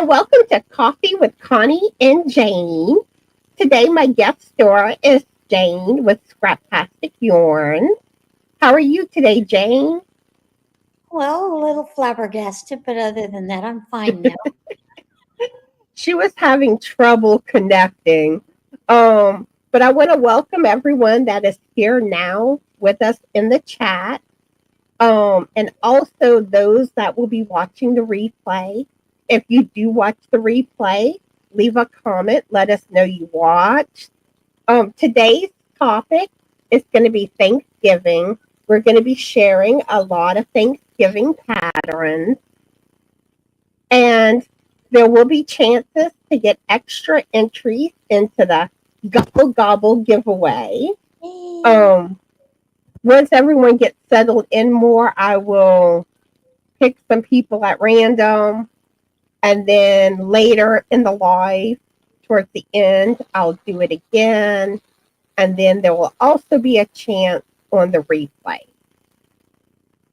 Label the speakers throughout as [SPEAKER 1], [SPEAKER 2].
[SPEAKER 1] and welcome to Coffee with Connie and Jane. Today, my guest star is Jane with Scraptastic Yarn. How are you today, Jane?
[SPEAKER 2] Well, a little flabbergasted, but other than that, I'm fine now.
[SPEAKER 1] She was having trouble connecting. But I want to welcome everyone that is here now with us in the chat. And also those that will be watching the replay. If you do watch the replay, leave a comment. Let us know you watched. Today's topic is going to be Thanksgiving. We're going to be sharing a lot of Thanksgiving patterns. And there will be chances to get extra entries into the Gobble Gobble giveaway. Once everyone gets settled in more, I will pick some people at random. And then later in the live, towards the end, I'll do it again. And then there will also be a chance on the replay.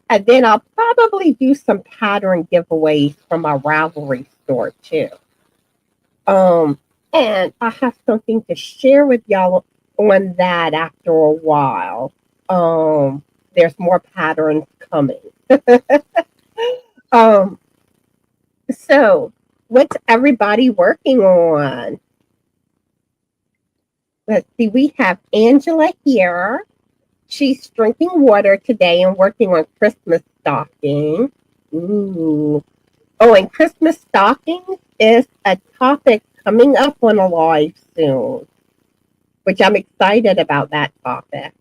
[SPEAKER 1] And then I'll probably do some pattern giveaways from my Ravelry store too. And I have something to share with y'all on that after a while. There's more patterns coming. So what's everybody working on? Let's see, we have Angela here. She's drinking water today and working on Christmas stocking. Ooh. Oh, and Christmas stockings is a topic coming up on a live soon, which I'm excited about that topic.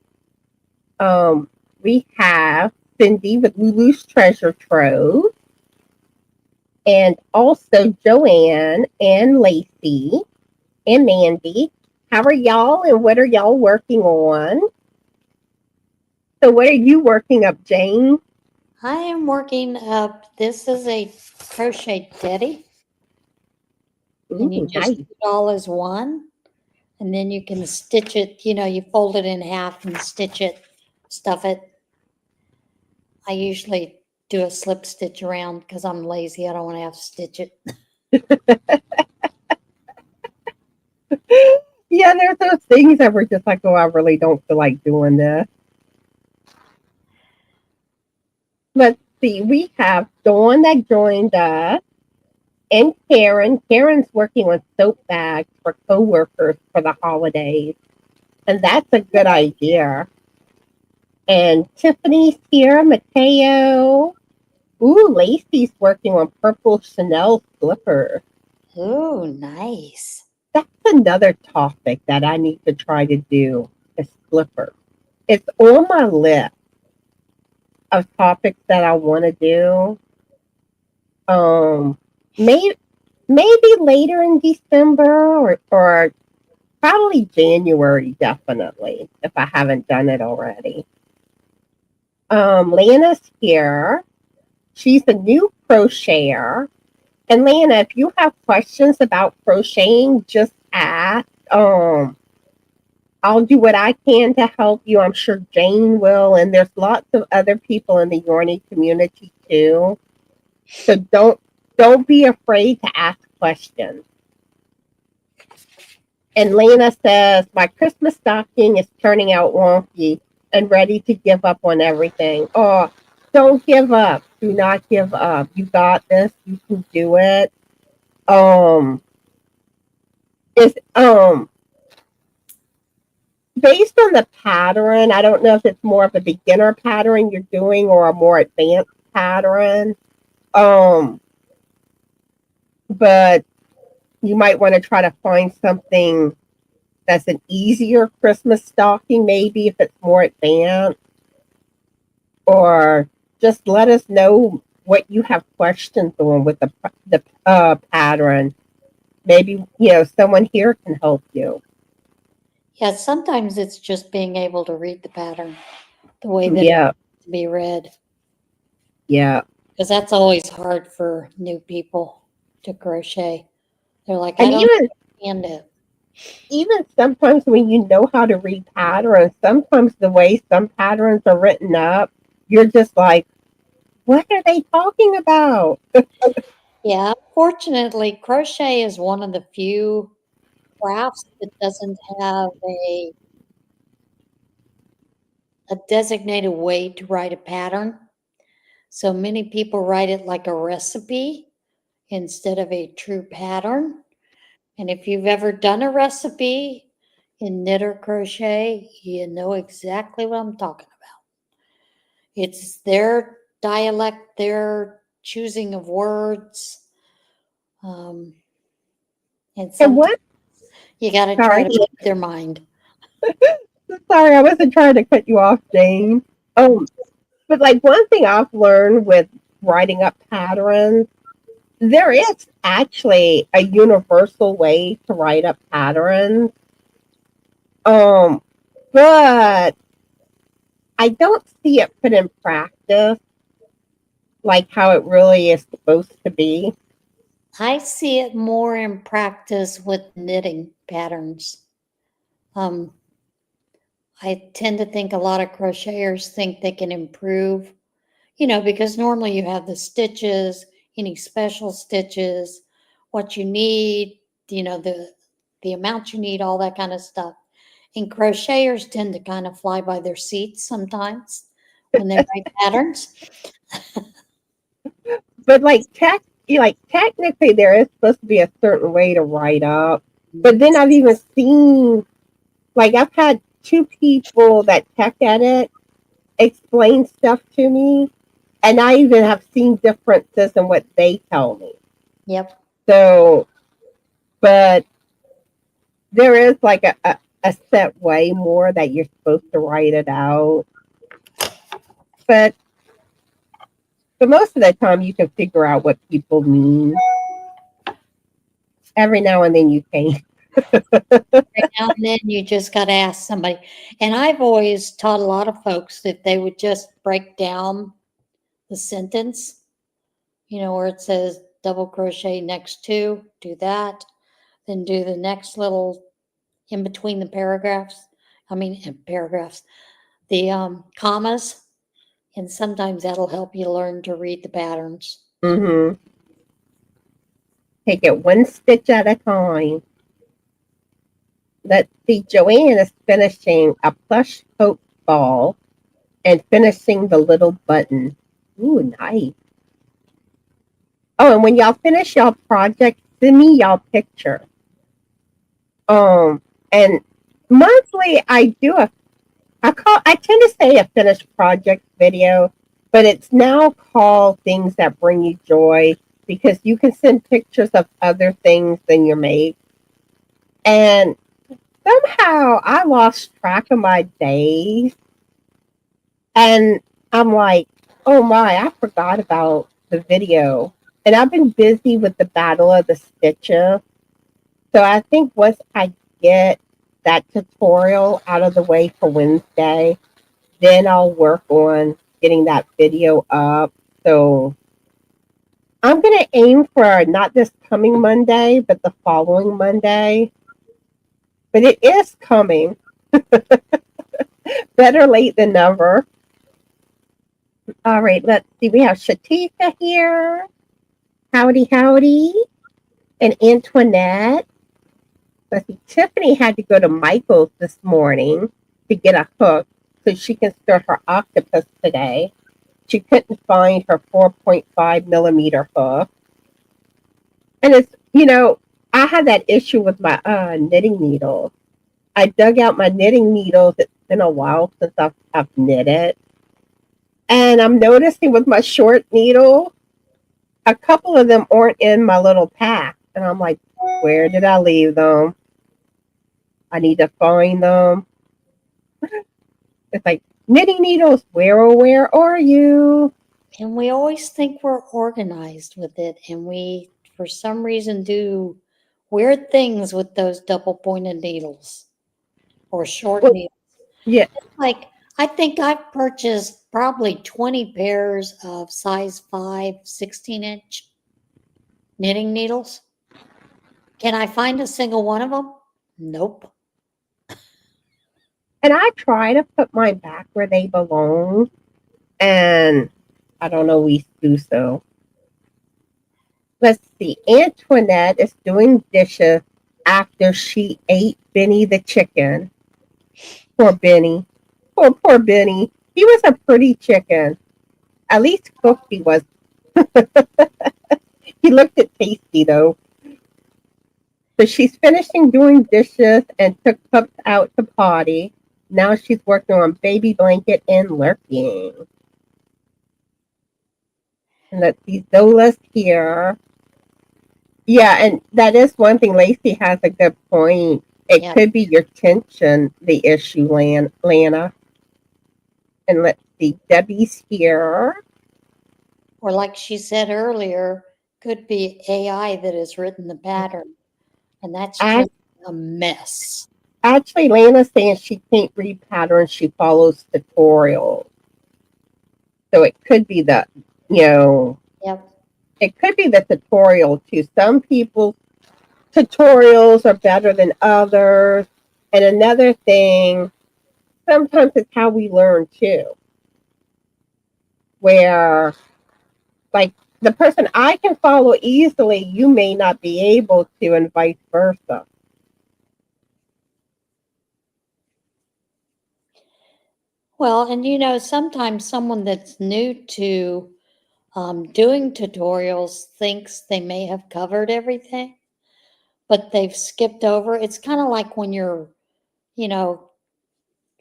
[SPEAKER 1] We have Cindy with Lulu's Treasure Trove, and also Joanne and Lacey and Mandy. How are y'all and what are y'all working on? So what are you working up, Jane?
[SPEAKER 2] I am working up, this is a crochet teddy. And you just do it all as one. And then you can stitch it, you fold it in half and stitch it, stuff it. I usually do a slip stitch around because I'm lazy. I don't want to have to stitch it.
[SPEAKER 1] Yeah, there's those things that we're just like, oh, I really don't feel like doing this. Let's see, we have Dawn that joined us and Karen. Karen's working on soap bags for coworkers for the holidays. And that's a good idea. And Tiffany's here, Mateo. Ooh, Lacey's working on purple Chanel slippers.
[SPEAKER 2] Ooh, nice.
[SPEAKER 1] That's another topic that I need to try to do, a slipper. It's on my list of topics that I want to do. Maybe later in December or probably January, definitely, if I haven't done it already. Lana's here. She's a new crocheter. And Lana, if you have questions about crocheting, just ask. I'll do what I can to help you. I'm sure Jane will. And there's lots of other people in the Yarny community too. So don't be afraid to ask questions. And Lana says, my Christmas stocking is turning out wonky and ready to give up on everything. Oh, don't give up. Do not give up. You got this. You can do it. Based on the pattern, I don't know if it's more of a beginner pattern you're doing or a more advanced pattern. But you might want to try to find something that's an easier Christmas stocking, maybe if it's more advanced. Or just let us know what you have questions on with the pattern. Maybe, someone here can help you.
[SPEAKER 2] Yeah, sometimes it's just being able to read the pattern the way that it needs to be read.
[SPEAKER 1] Yeah.
[SPEAKER 2] Because that's always hard for new people to crochet. They're like,
[SPEAKER 1] and
[SPEAKER 2] I don't understand it.
[SPEAKER 1] Even sometimes when you know how to read patterns, sometimes the way some patterns are written up, you're just like, what are they talking about?
[SPEAKER 2] Yeah, fortunately, crochet is one of the few crafts that doesn't have a designated way to write a pattern. So many people write it like a recipe instead of a true pattern. And if you've ever done a recipe in knit or crochet, you know exactly what I'm talking about. It's their dialect, their choosing of words. Um, and
[SPEAKER 1] And
[SPEAKER 2] sometimes
[SPEAKER 1] what?
[SPEAKER 2] you got to try
[SPEAKER 1] Sorry,
[SPEAKER 2] to read their mind.
[SPEAKER 1] sorry, I wasn't trying to cut you off, Jane. But like one thing I've learned with writing up patterns, there is actually a universal way to write up patterns. Um, but I don't see it put in practice like how it really is supposed to be.
[SPEAKER 2] I see it more in practice with knitting patterns. Um, I tend to think a lot of crocheters think they can improve, because normally you have the stitches, any special stitches, what you need, the amount you need, all that kind of stuff. And crocheters tend to kind of fly by their seats sometimes when they write patterns.
[SPEAKER 1] But like technically there is supposed to be a certain way to write up. But then I've even seen like I've had two people that tech edit explain stuff to me, and I even have seen differences in what they tell me.
[SPEAKER 2] Yep.
[SPEAKER 1] So, but there is like a set way more that you're supposed to write it out. But most of the time you can figure out what people mean. Every now and then you can't.
[SPEAKER 2] Every now and then you just got to ask somebody. And I've always taught a lot of folks that they would just break down the sentence, where it says double crochet next to, do that, then do the next little in between the paragraphs. Paragraphs, the commas, and sometimes that'll help you learn to read the patterns.
[SPEAKER 1] Mm-hmm. Take it one stitch at a time. Let's see, Joanne is finishing a plush hope ball and finishing the little button. Ooh, nice. Oh, and when y'all finish y'all project, send me y'all picture. And monthly I tend to say a finished project video, but it's now called things that bring you joy because you can send pictures of other things than your made. And somehow I lost track of my days. And I'm like, oh my, I forgot about the video. And I've been busy with the Battle of the Stitcher. So I think once I get that tutorial out of the way for Wednesday, then I'll work on getting that video up. So I'm going to aim for not this coming Monday, but the following Monday. But it is coming. Better late than never. All right, let's see. We have Shatika here. Howdy, howdy. And Antoinette. Let's see. Tiffany had to go to Michael's this morning to get a hook so she can start her octopus today. She couldn't find her 4.5 millimeter hook. And I had that issue with my knitting needles. I dug out my knitting needles. It's been a while since I've knitted. And I'm noticing with my short needle, a couple of them aren't in my little pack. And I'm like, where did I leave them? I need to find them. It's like, knitting needles, where are you?
[SPEAKER 2] And we always think we're organized with it, and we, for some reason, do weird things with those double pointed needles or short
[SPEAKER 1] Well,
[SPEAKER 2] needles.
[SPEAKER 1] yeah.
[SPEAKER 2] Like, I think I've purchased probably 20 pairs of size 5, 16-inch knitting needles. Can I find a single one of them? Nope.
[SPEAKER 1] And I try to put mine back where they belong. And I don't always do so. Let's see. Antoinette is doing dishes after she ate Benny the chicken. Poor Benny. Poor Benny. He was a pretty chicken. At least cooked he was. He looked at tasty though. So she's finishing doing dishes and took Pups out to potty. Now she's working on baby blanket and lurking. And let's see, Zola's here. Yeah, and that is one thing. Lacey has a good point. It
[SPEAKER 2] Yeah.
[SPEAKER 1] could be your tension, the issue, Lana. And let's see, Debbie's here.
[SPEAKER 2] Or like she said earlier, could be AI that has written the pattern. And that's just a mess.
[SPEAKER 1] Actually, Lana's saying she can't read patterns. She follows tutorials. So it could be
[SPEAKER 2] Yep.
[SPEAKER 1] it could be the tutorial too. Some people's tutorials are better than others. And another thing, sometimes it's how we learn too. Where, like, the person I can follow easily, you may not be able to, and vice versa.
[SPEAKER 2] Well, and sometimes someone that's new to doing tutorials thinks they may have covered everything, but they've skipped over. It's kind of like when you're, you know,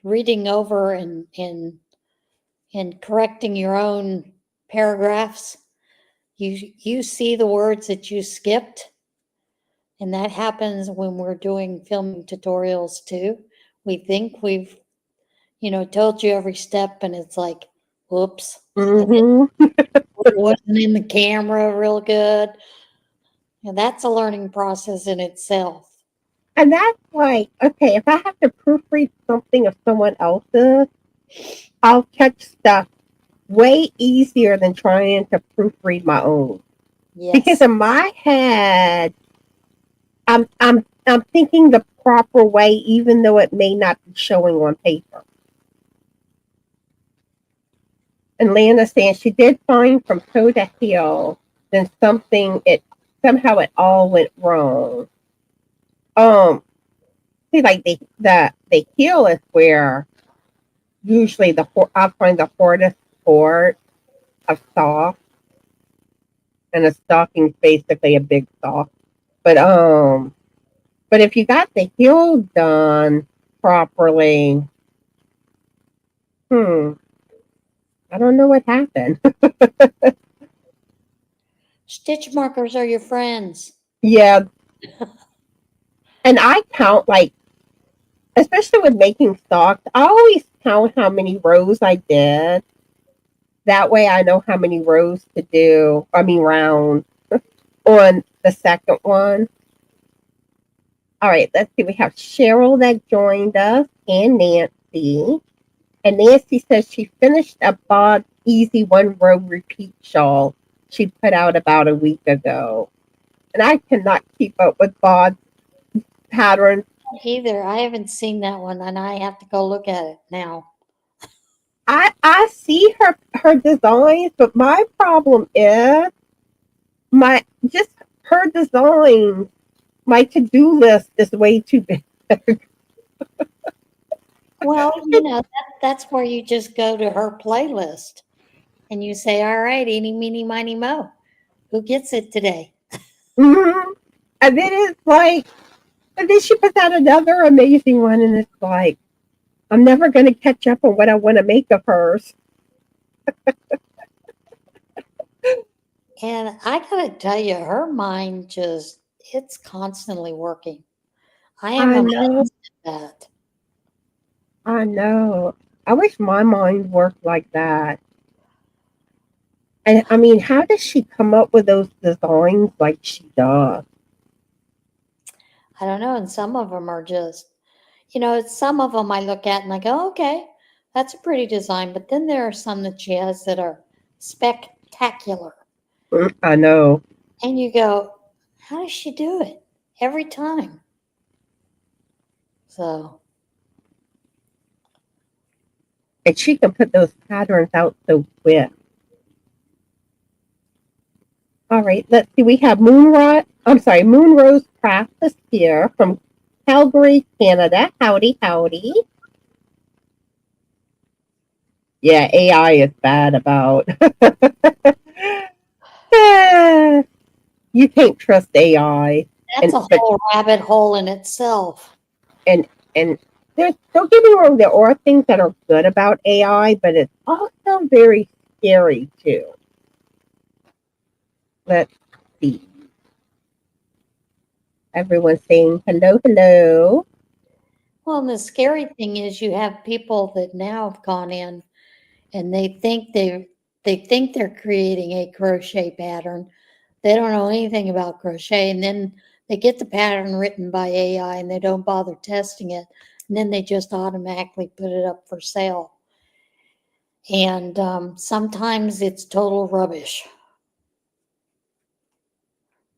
[SPEAKER 2] reading over and correcting your own paragraphs. You see the words that you skipped, and that happens when we're doing filming tutorials too. We think we've, told you every step, and it's like, whoops,
[SPEAKER 1] Mm-hmm.
[SPEAKER 2] it wasn't in the camera real good. And that's a learning process in itself.
[SPEAKER 1] And that's like, okay, if I have to proofread something of someone else's, I'll catch stuff way easier than trying to proofread my own. Because
[SPEAKER 2] Yes.
[SPEAKER 1] in my head, I'm thinking the proper way, even though it may not be showing on paper. And Lana saying she did fine from toe to heel, then somehow it all went wrong. See, like the heel is where usually I find the hardest part of sock, and a stocking's basically a big sock. But if you got the heel done properly, I don't know what happened.
[SPEAKER 2] Stitch markers are your friends.
[SPEAKER 1] Yeah, and I count, like, especially with making socks, I always count how many rows I did. That way I know how many rows to do, I mean rounds, on the second one. All right, let's see. We have Cheryl that joined us and Nancy. And Nancy says she finished a Bob Easy one row repeat shawl she put out about a week ago. And I cannot keep up with Bob's patterns.
[SPEAKER 2] Either. I haven't seen that one, and I have to go look at it now.
[SPEAKER 1] I see her designs, but my problem is my just her designs. My to-do list is way too big.
[SPEAKER 2] Well, that's where you just go to her playlist and you say, all right, eeny, meeny, miny, mo. Who gets it today?
[SPEAKER 1] Mm-hmm. And then it's like, and then she puts out another amazing one, and it's like, I'm never going to catch up on what I want to make of hers.
[SPEAKER 2] And I gotta tell you, her mind it's constantly working. I am
[SPEAKER 1] I know,
[SPEAKER 2] amazed at that.
[SPEAKER 1] I know. I wish my mind worked like that. And I mean, how does she come up with those designs like she does?
[SPEAKER 2] I don't know. And some of them are just, some of them I look at and I go, okay, that's a pretty design. But then there are some that she has that are spectacular.
[SPEAKER 1] I know.
[SPEAKER 2] And you go, how does she do it every time? So,
[SPEAKER 1] And she can put those patterns out so quick. All right, let's see. We have Moonrose Craft is here from Calgary, Canada. Howdy, howdy. Yeah, AI is bad about. You can't trust AI,
[SPEAKER 2] That's
[SPEAKER 1] and
[SPEAKER 2] a whole rabbit hole in itself.
[SPEAKER 1] and and don't get me wrong. There are things that are good about AI, but it's also very scary too. Let's see. Everyone's saying hello, hello.
[SPEAKER 2] Well, and the scary thing is you have people that now have gone in and they think they're creating a crochet pattern. They don't know anything about crochet, and then they get the pattern written by AI and they don't bother testing it, and then they just automatically put it up for sale. And sometimes it's total rubbish.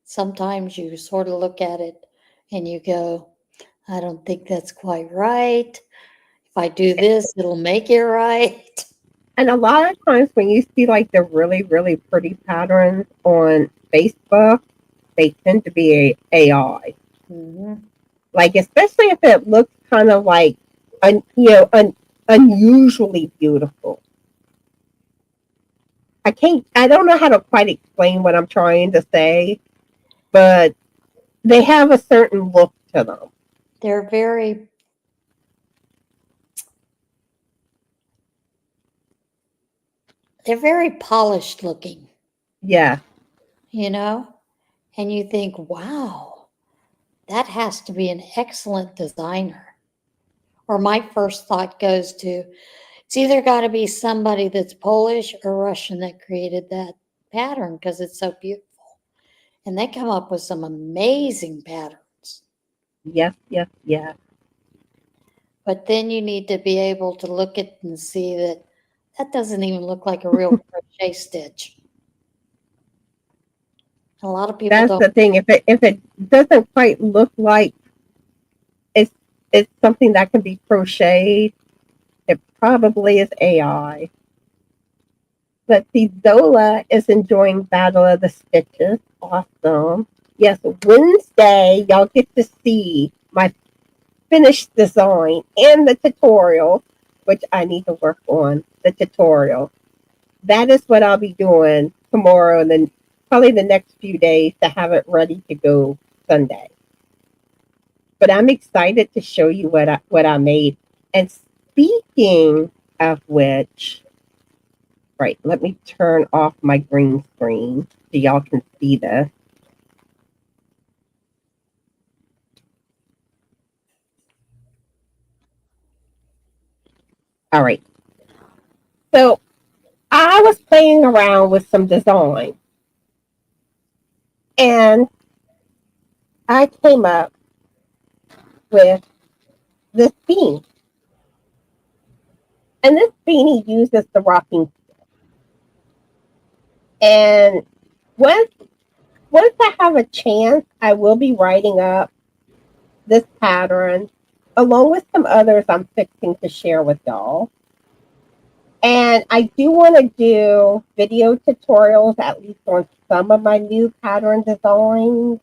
[SPEAKER 2] Sometimes you sort of look at it and you go, I don't think that's quite right. If I do this, it'll make it right.
[SPEAKER 1] And a lot of times when you see like the really, really pretty patterns on Facebook, they tend to be AI.
[SPEAKER 2] Mm-hmm.
[SPEAKER 1] Like especially if it looks kind of like unusually beautiful. I don't know how to quite explain what I'm trying to say, but they have a certain look to them.
[SPEAKER 2] They're very polished looking,
[SPEAKER 1] Yeah.
[SPEAKER 2] you know? And you think, wow, that has to be an excellent designer. Or my first thought goes to, it's either got to be somebody that's Polish or Russian that created that pattern because it's so beautiful. And they come up with some amazing patterns.
[SPEAKER 1] Yes, yes, yes.
[SPEAKER 2] But then you need to be able to look at and see that that doesn't even look like a real crochet stitch. A lot of people
[SPEAKER 1] That's
[SPEAKER 2] don't.
[SPEAKER 1] the thing. If it doesn't quite look like it's it's something that can be crocheted, it probably is AI. Let's see, Zola is enjoying Battle of the Stitches. Awesome. Yes, Wednesday, y'all get to see my finished design and the tutorial, which I need to work on the tutorial. That is what I'll be doing tomorrow and then probably the next few days to have it ready to go Sunday. But I'm excited to show you what I made. And speaking of which, right, let me turn off my green screen so y'all can see this. All right. So I was playing around with some design and I came up with this beanie. And this beanie uses the rocking. And once once I have a chance, I will be writing up this pattern along with some others I'm fixing to share with y'all. And I do want to do video tutorials at least on some of my new pattern designs.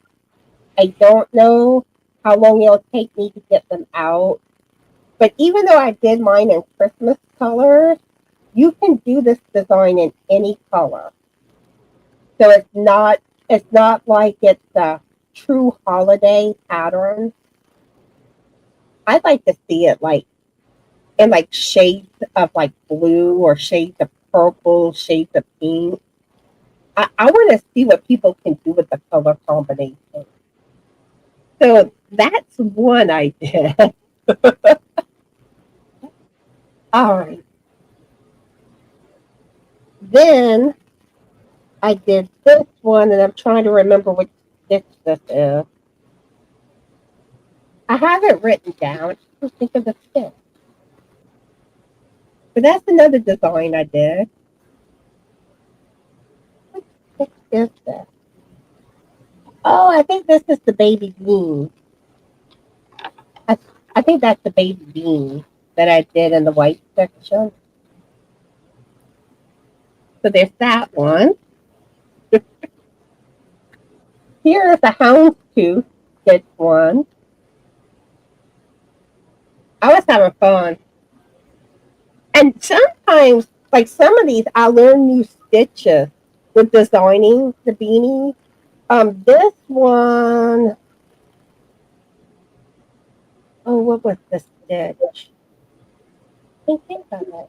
[SPEAKER 1] I don't know how long it'll take me to get them out. But even though I did mine in Christmas colors, you can do this design in any color. So it's not like it's a true holiday pattern. I'd like to see it like in like shades of like blue or shades of purple, shades of pink. I want to see what people can do with the color combination. So that's one idea. All right. Then I did this one, and I'm trying to remember which stitch this is. I have it written down. I can't think of the stitch. But that's another design I did. Which stitch is this? Oh, I think this is the baby bean. I, I think that's the baby bean that I did in the white section. So there's that one. here is a houndstooth stitch one. I was having fun. And sometimes, like some of these, I learn new stitches with designing the beanie. This one, oh, what was the stitch? I can't think of it.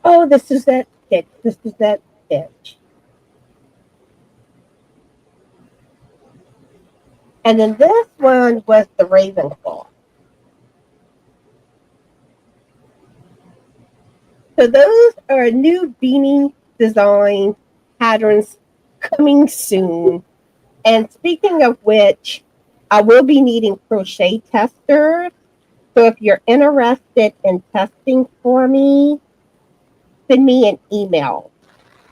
[SPEAKER 1] Oh, this is that stitch. This is that stitch. And then this one was the Ravenclaw. So those are new beanie design patterns coming soon. And speaking of which, I will be needing crochet testers. So if you're interested in testing for me, send me an email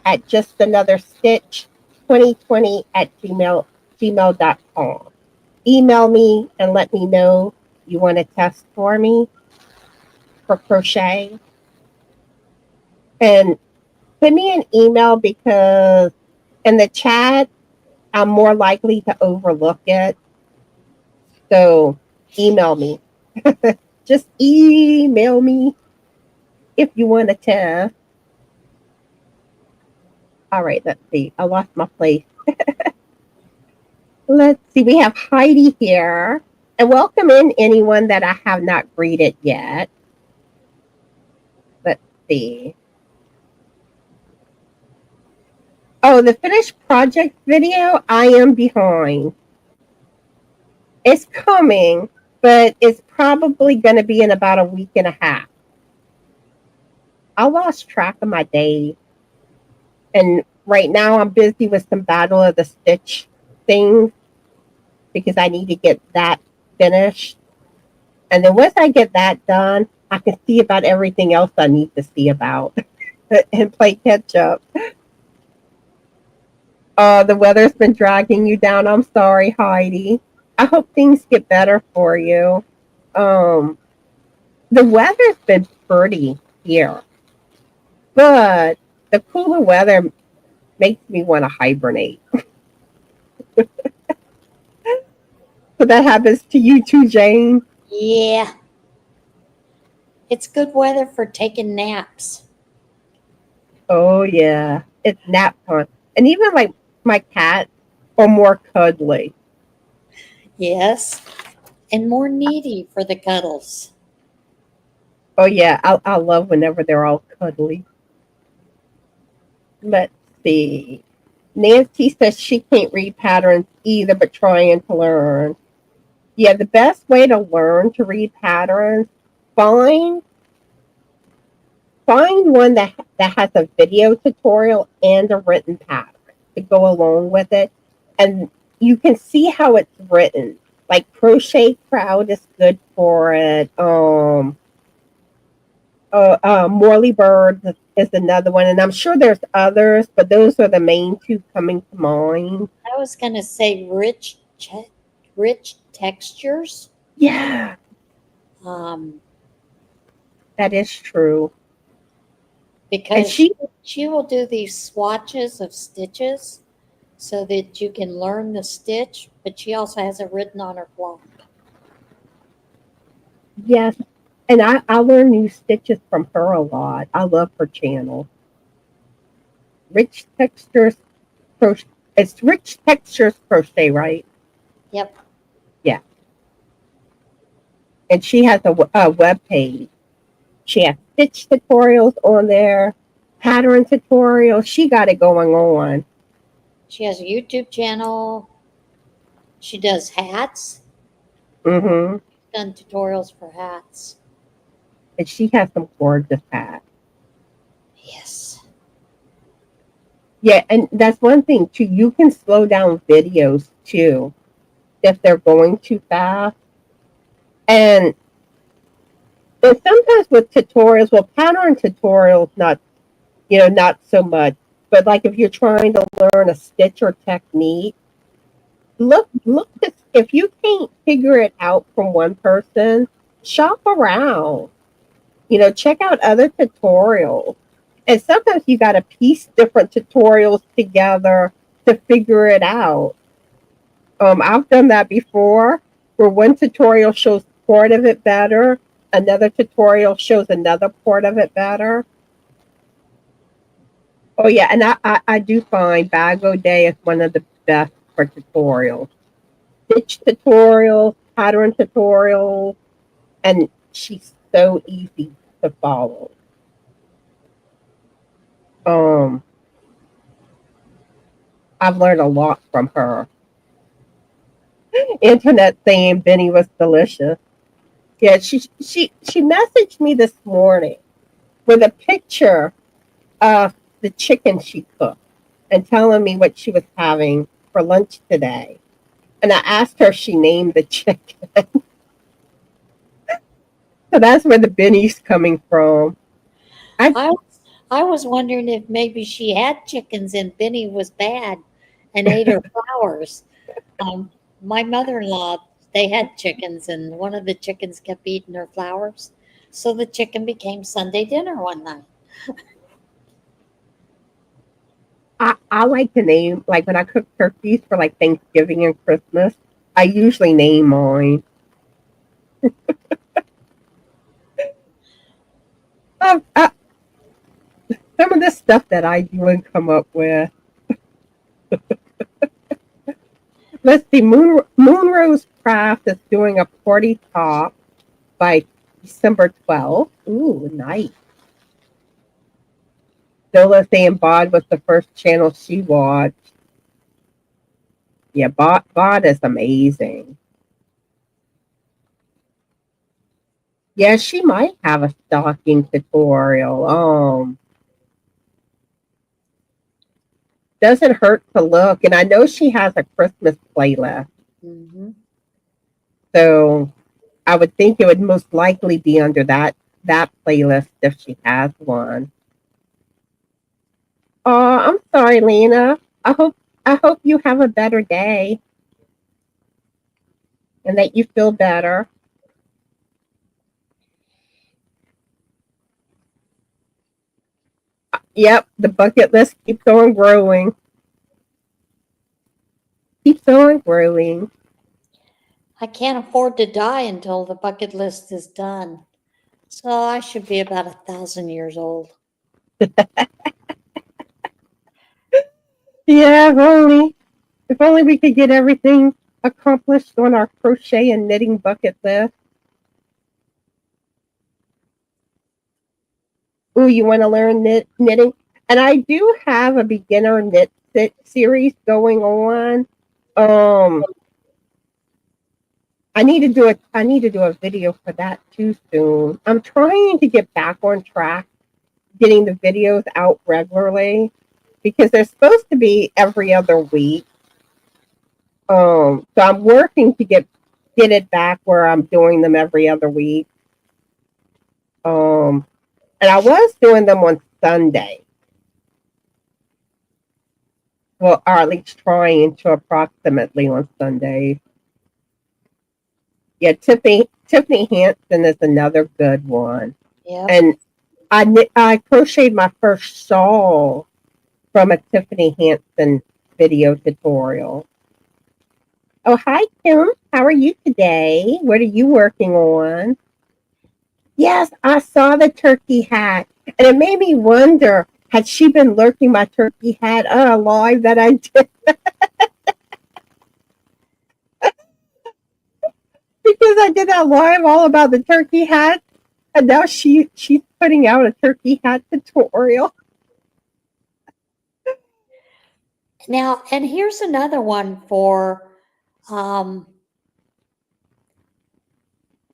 [SPEAKER 1] at justanotherstitch2020@gmail.com. Email me and let me know you want to test for me for crochet. And send me an email because in the chat, I'm more likely to overlook it. So email me. Just email me if you want to test. All right, let's see. I lost my place. Let's see. We have Heidi here. And welcome in anyone that I have not greeted yet. Let's see. Oh, the finished project video, I am behind. It's coming, but it's probably going to be in about a week and a half. I lost track of my days. And right now I'm busy with some Battle of the Stitch things because I need to get that finished. And then once I get that done, I can see about everything else I need to see about and play catch up. The weather's been dragging you down. I'm sorry, Heidi. I hope things get better for you. The weather's been pretty here, but the cooler weather makes me want to hibernate. So that happens to you too, Jane?
[SPEAKER 2] Yeah. It's good weather for taking naps.
[SPEAKER 1] Oh, yeah. It's nap time. And even like my cats are more cuddly.
[SPEAKER 2] Yes. And more needy for the cuddles.
[SPEAKER 1] Oh, yeah. I love whenever they're all cuddly. Let's see. Nancy says she can't read patterns either, but trying to learn. Yeah, the best way to learn to read patterns, find one that has a video tutorial and a written pattern to go along with it. And you can see how it's written. Like Crochet Crowd is good for it. Morley Bird is another one. And I'm sure there's others, but those are the main two coming to mind.
[SPEAKER 2] I was going to say rich textures.
[SPEAKER 1] Yeah, that is true.
[SPEAKER 2] Because she will do these swatches of stitches so that you can learn the stitch, but she also has it written on her blog.
[SPEAKER 1] Yes, and I learn new stitches from her a lot. I love her channel. Rich Textures Crochet. It's Rich Textures Crochet, right?
[SPEAKER 2] Yep.
[SPEAKER 1] Yeah. And she has a web page. She has stitch tutorials on there, pattern tutorials. She got it going on.
[SPEAKER 2] She has a YouTube channel. She does hats.
[SPEAKER 1] Mm-hmm.
[SPEAKER 2] She's done tutorials for hats.
[SPEAKER 1] And she has some gorgeous hats.
[SPEAKER 2] Yes.
[SPEAKER 1] Yeah, and that's one thing too. You can slow down videos too if they're going too fast. And sometimes with tutorials, well, pattern tutorials, not so much. But like if you're trying to learn a stitch or technique, look if you can't figure it out from one person, shop around. Check out other tutorials. And sometimes you got to piece different tutorials together to figure it out. I've done that before, where one tutorial shows part of it better, another tutorial shows another part of it better. Oh yeah, and I do find Bago Day is one of the best for tutorials. Stitch tutorials, pattern tutorials, and she's so easy to follow. Um, I've learned a lot from her. Internet saying Benny was delicious. Yeah, she messaged me this morning with a picture of the chicken she cooked and telling me what she was having for lunch today. And I asked her if she named the chicken. So that's where the Benny's coming from. I
[SPEAKER 2] I was wondering if maybe she had chickens and Benny was bad and ate her flowers. Um, my mother-in-law, they had chickens, and one of the chickens kept eating her flowers. So the chicken became Sunday dinner one night.
[SPEAKER 1] I like to name, like when I cook turkeys for like Thanksgiving and Christmas, I usually name mine. I, some of the stuff that I do and come up with. Let's see, Moonrose Craft is doing a party top by December 12th. Ooh, nice. Zola saying Bod was the first channel she watched. Yeah, Bod is amazing. Yeah, she might have a stocking tutorial. Doesn't hurt to look, and I know she has a Christmas playlist,
[SPEAKER 2] Mm-hmm.
[SPEAKER 1] so I would think it would most likely be under that playlist if she has one. Oh, I'm sorry, Lena. I hope you have a better day and that you feel better. Yep, the bucket list keeps on growing. Keeps on growing.
[SPEAKER 2] I can't afford to die until the bucket list is done. So I should be about 1,000 years old.
[SPEAKER 1] Yeah, if only we could get everything accomplished on our crochet and knitting bucket list. Ooh, you want to learn knitting? And I do have a beginner knit series going on. Um, I need to do a video for that too soon. I'm trying to get back on track, getting the videos out regularly because they're supposed to be every other week. So I'm working to get it back where I'm doing them every other week. Um, and I was doing them on Sunday. Well, or at least trying to approximately on Sundays. Yeah, Tiffany Hansen is another good one.
[SPEAKER 2] Yep.
[SPEAKER 1] And I crocheted my first shawl from a Tiffany Hansen video tutorial. Oh, hi, Kim. How are you today? What are you working on? Yes, I saw the turkey hat. And it made me wonder, had she been lurking my turkey hat live that I did? Because I did that live all about the turkey hat. And now she's putting out a turkey hat tutorial.
[SPEAKER 2] Now, and here's another one for, um,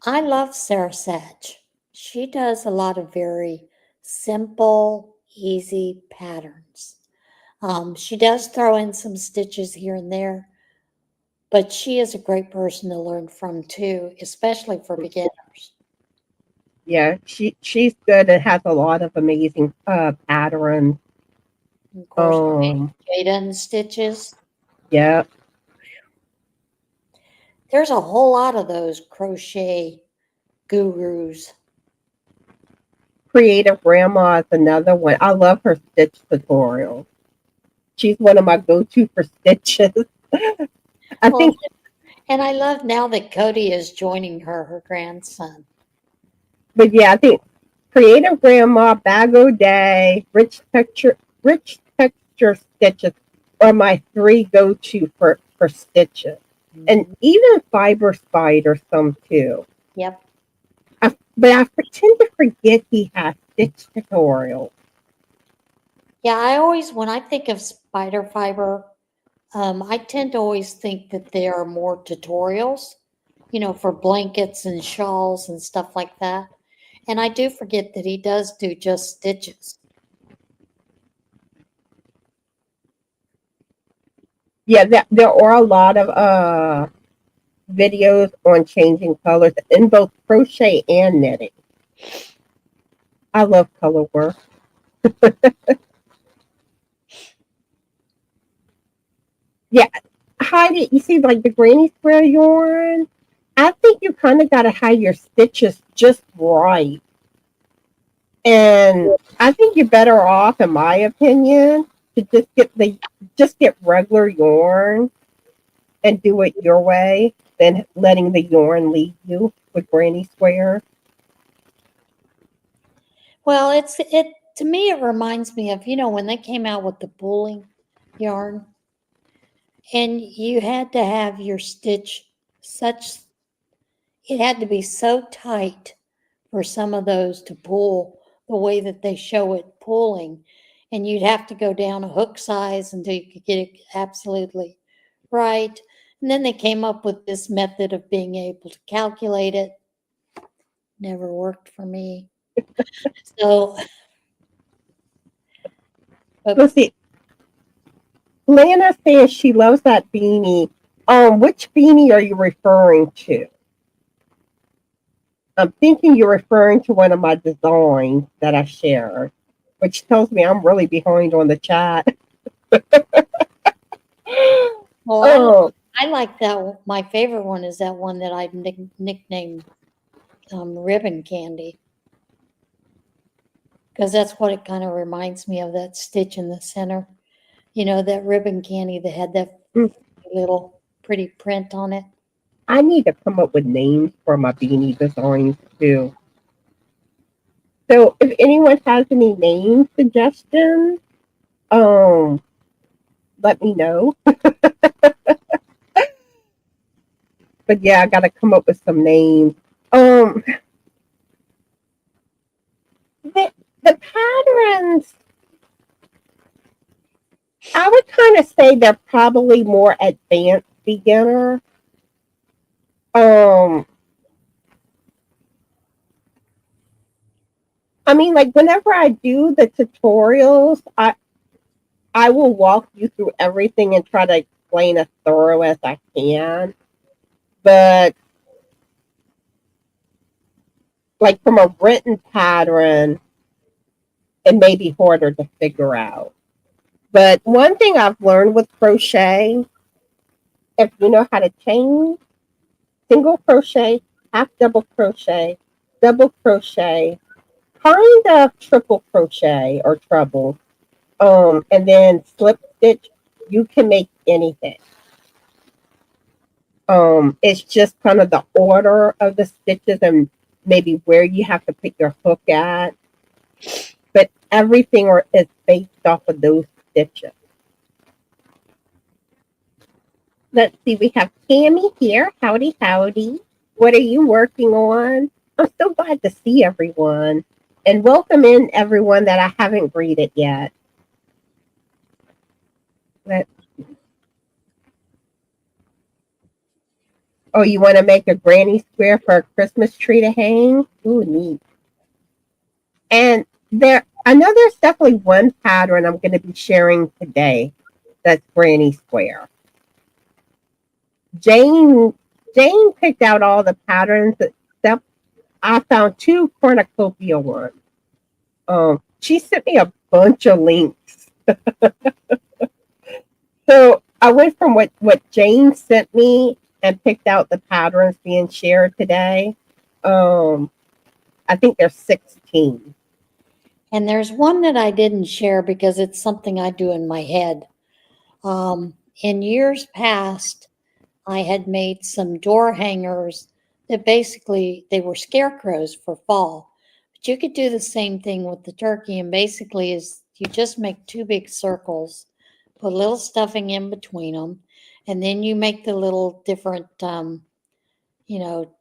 [SPEAKER 2] I love Sarah Satch. She does a lot of very simple, easy patterns. She does throw in some stitches here and there, but she is a great person to learn from too, especially for beginners.
[SPEAKER 1] Yeah, she's good and has a lot of amazing patterns.
[SPEAKER 2] Of course,
[SPEAKER 1] Um,
[SPEAKER 2] Jada stitches.
[SPEAKER 1] yeah,
[SPEAKER 2] There's a whole lot of those crochet gurus.
[SPEAKER 1] Creative Grandma is another one. I love her stitch tutorial. She's one of my go-to for stitches. I
[SPEAKER 2] Well,
[SPEAKER 1] think,
[SPEAKER 2] and I love now that Cody is joining her grandson.
[SPEAKER 1] but yeah, I think Creative Grandma, Bag O' Day, rich texture stitches are my three go-to for stitches. And even Fiber Spider some too.
[SPEAKER 2] Yep.
[SPEAKER 1] But I tend to forget he has stitch tutorials.
[SPEAKER 2] Yeah, I always, when I think of spider fiber, I tend to always think that there are more tutorials, for blankets and shawls and stuff like that. And I do forget that he does do just stitches.
[SPEAKER 1] Yeah, there are a lot of videos on changing colors in both crochet and knitting. I love color work. Yeah, Heidi, you see like the granny square yarn? I think you kind of got to have your stitches just right. And I think you're better off, in my opinion, to just get regular yarn and do it your way than letting the yarn lead you with granny square.
[SPEAKER 2] Well, it to me it reminds me of, when they came out with the pooling yarn and you had to have your stitch such it had to be so tight for some of those to pull the way that they show it pulling. And you'd have to go down a hook size until you could get it absolutely right. And then they came up with this method of being able to calculate it. Never worked for me. So,
[SPEAKER 1] Let's see. Lana says she loves that beanie. Which beanie are you referring to? I'm thinking you're referring to one of my designs that I shared, which tells me I'm really behind on the chat.
[SPEAKER 2] well,
[SPEAKER 1] Oh,
[SPEAKER 2] I like that. My favorite one is that one that I nicknamed Ribbon Candy. Because that's what it kind of reminds me of, that stitch in the center. That ribbon candy that had that little pretty print on it.
[SPEAKER 1] I need to come up with names for my beanie designs too. So if anyone has any name suggestions, um, let me know. But yeah, I gotta come up with some names. Um, the patterns, I would kind of say they're probably more advanced beginner. Um, I mean, like whenever I do the tutorials, I will walk you through everything and try to explain as thorough as I can. But like from a written pattern, it may be harder to figure out. But one thing I've learned with crochet, if you know how to chain, single crochet, half double crochet, kind of triple crochet or treble, and then slip stitch, you can make anything. It's just kind of the order of the stitches and maybe where you have to put your hook at, but everything is based off of those stitches. Let's see, we have Tammy here. Howdy, howdy. What are you working on? I'm so glad to see everyone. And welcome in everyone that I haven't greeted yet. Oh, you want to make a granny square for a Christmas tree to hang? Ooh, neat. And I know there's definitely one pattern I'm going to be sharing today that's granny square. Jane picked out all the patterns except I found two cornucopia ones. She sent me a bunch of links. So I went from what Jane sent me and picked out the patterns being shared today. I think there's 16.
[SPEAKER 2] And there's one that I didn't share because it's something I do in my head. In years past, I had made some door hangers that basically they were scarecrows for fall. But you could do the same thing with the turkey, and basically is you just make two big circles, put a little stuffing in between them, and then you make the little different, you know,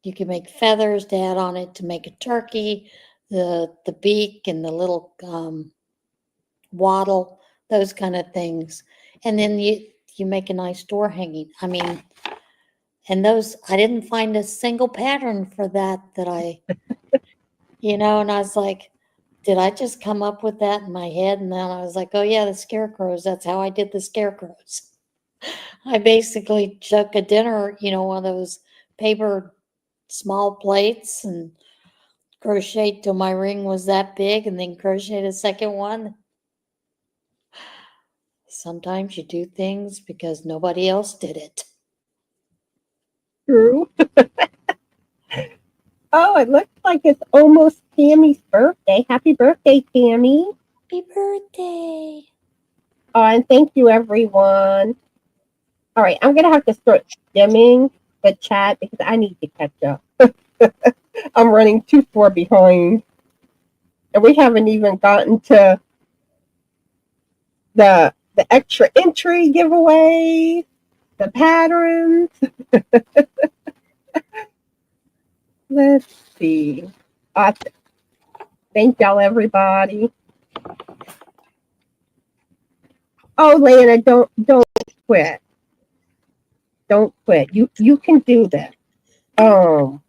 [SPEAKER 2] you can make feathers to add on it to make a turkey, the beak and the little wattle, those kind of things, and then you make a nice door hanging. I mean, and those I didn't find a single pattern for that I, and I was like, did I just come up with that in my head? And then I was like, oh yeah, the scarecrows. That's how I did the scarecrows. I basically took a dinner, one of those paper small plates and crocheted till my ring was that big and then crocheted a second one. Sometimes you do things because nobody else did it.
[SPEAKER 1] True. Oh, it looks like it's almost Tammy's birthday. Happy birthday, Tammy.
[SPEAKER 2] Happy birthday.
[SPEAKER 1] Oh, and thank you, everyone. All right, I'm going to have to start skimming the chat because I need to catch up. I'm running too far behind. And we haven't even gotten to the extra entry giveaway, the patterns. Let's see. Awesome. Thank y'all, everybody. Oh, Lana, don't quit. Don't quit. You can do this. And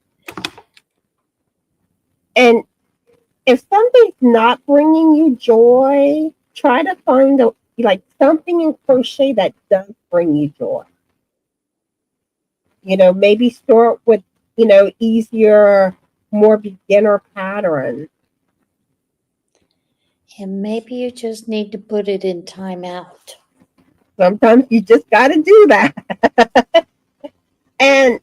[SPEAKER 1] if something's not bringing you joy, try to find something in crochet that does bring you joy. Maybe start with easier, more beginner patterns.
[SPEAKER 2] And maybe you just need to put it in timeout.
[SPEAKER 1] Sometimes you just got to do that. And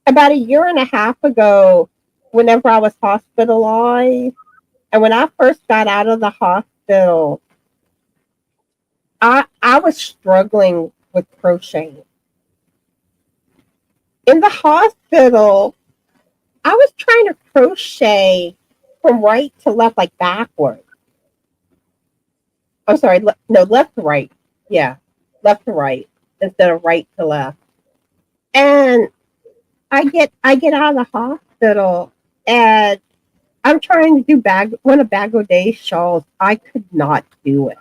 [SPEAKER 1] about a year and a half ago, whenever I was hospitalized, and when I first got out of the hospital, I was struggling with crocheting. In the hospital, I was trying to crochet from right to left, like backwards. I'm sorry, no, left to right. Yeah, left to right instead of right to left. And I get out of the hospital and I'm trying to do one of Bag O' Day shawls. I could not do it.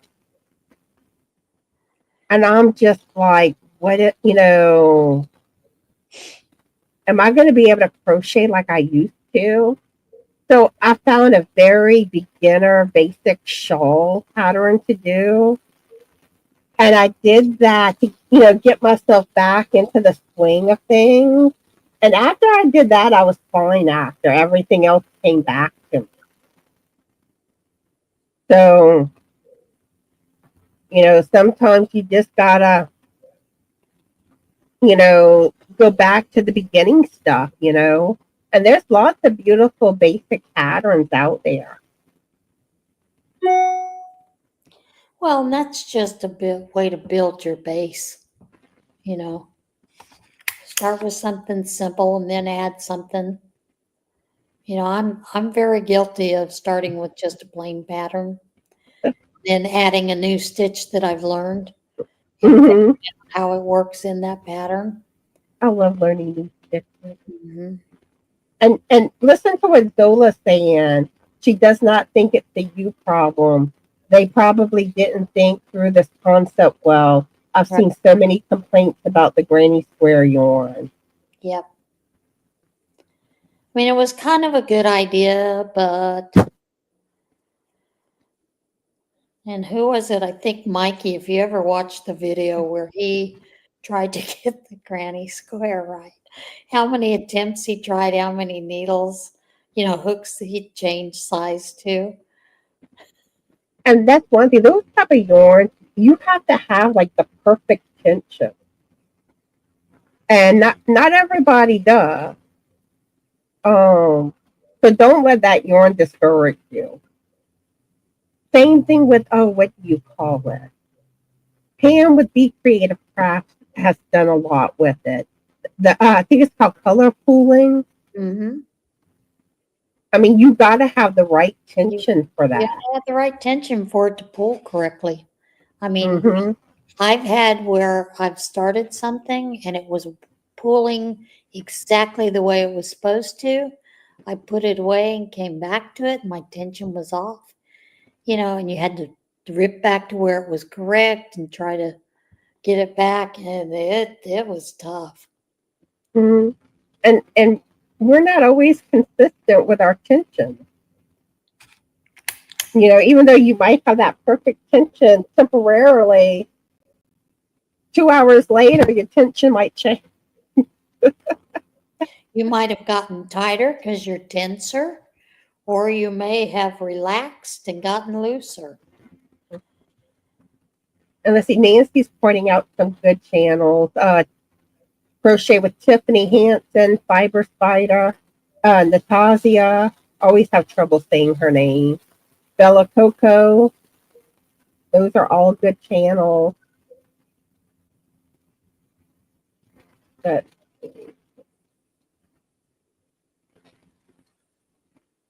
[SPEAKER 1] And I'm just like, am I going to be able to crochet like I used to? So I found a very beginner basic shawl pattern to do. And I did that to, get myself back into the swing of things. And after I did that, I was fine after. Everything else came back to me. So, sometimes you just gotta, go back to the beginning stuff, And there's lots of beautiful basic patterns out there.
[SPEAKER 2] Well, and that's just a way to build your base, Start with something simple and then add something. I'm very guilty of starting with just a plain pattern, then adding a new stitch that I've learned, and how it works in that pattern.
[SPEAKER 1] I love learning new stitches. And listen to what Zola's saying. She does not think it's a you problem. They probably didn't think through this concept well. I've seen so many complaints about the GrannySquare yarn.
[SPEAKER 2] Yep. I mean, it was kind of a good idea, but... And who was it? I think Mikey, if you ever watched the video where he tried to get the GrannySquare right. How many attempts he tried, how many needles, hooks he changed size to.
[SPEAKER 1] And that's one thing. Those type of yarns, you have to have the perfect tension. And not everybody does. So don't let that yarn discourage you. Same thing with, what do you call it? Pam with Be Creative Crafts has done a lot with it. I think it's called color pooling.
[SPEAKER 2] Mm-hmm.
[SPEAKER 1] I mean, you got to have the right
[SPEAKER 2] You,
[SPEAKER 1] tension for
[SPEAKER 2] you
[SPEAKER 1] that.
[SPEAKER 2] have to have the right tension for it to pull correctly. I mean,
[SPEAKER 1] Mm-hmm.
[SPEAKER 2] I've had where I've started something and it was pulling exactly the way it was supposed to. I put it away and came back to it. And my tension was off, and you had to rip back to where it was correct and try to get it back. And it was tough.
[SPEAKER 1] Mm-hmm. And we're not always consistent with our tension. Even though you might have that perfect tension temporarily, 2 hours later, your tension might change.
[SPEAKER 2] You might have gotten tighter because you're tenser, or you may have relaxed and gotten looser.
[SPEAKER 1] And let's see, Nancy's pointing out some good channels. Crochet with Tiffany Hansen, Fiber Spider, Natasha. Always have trouble saying her name. Bella Coco. Those are all good channels. But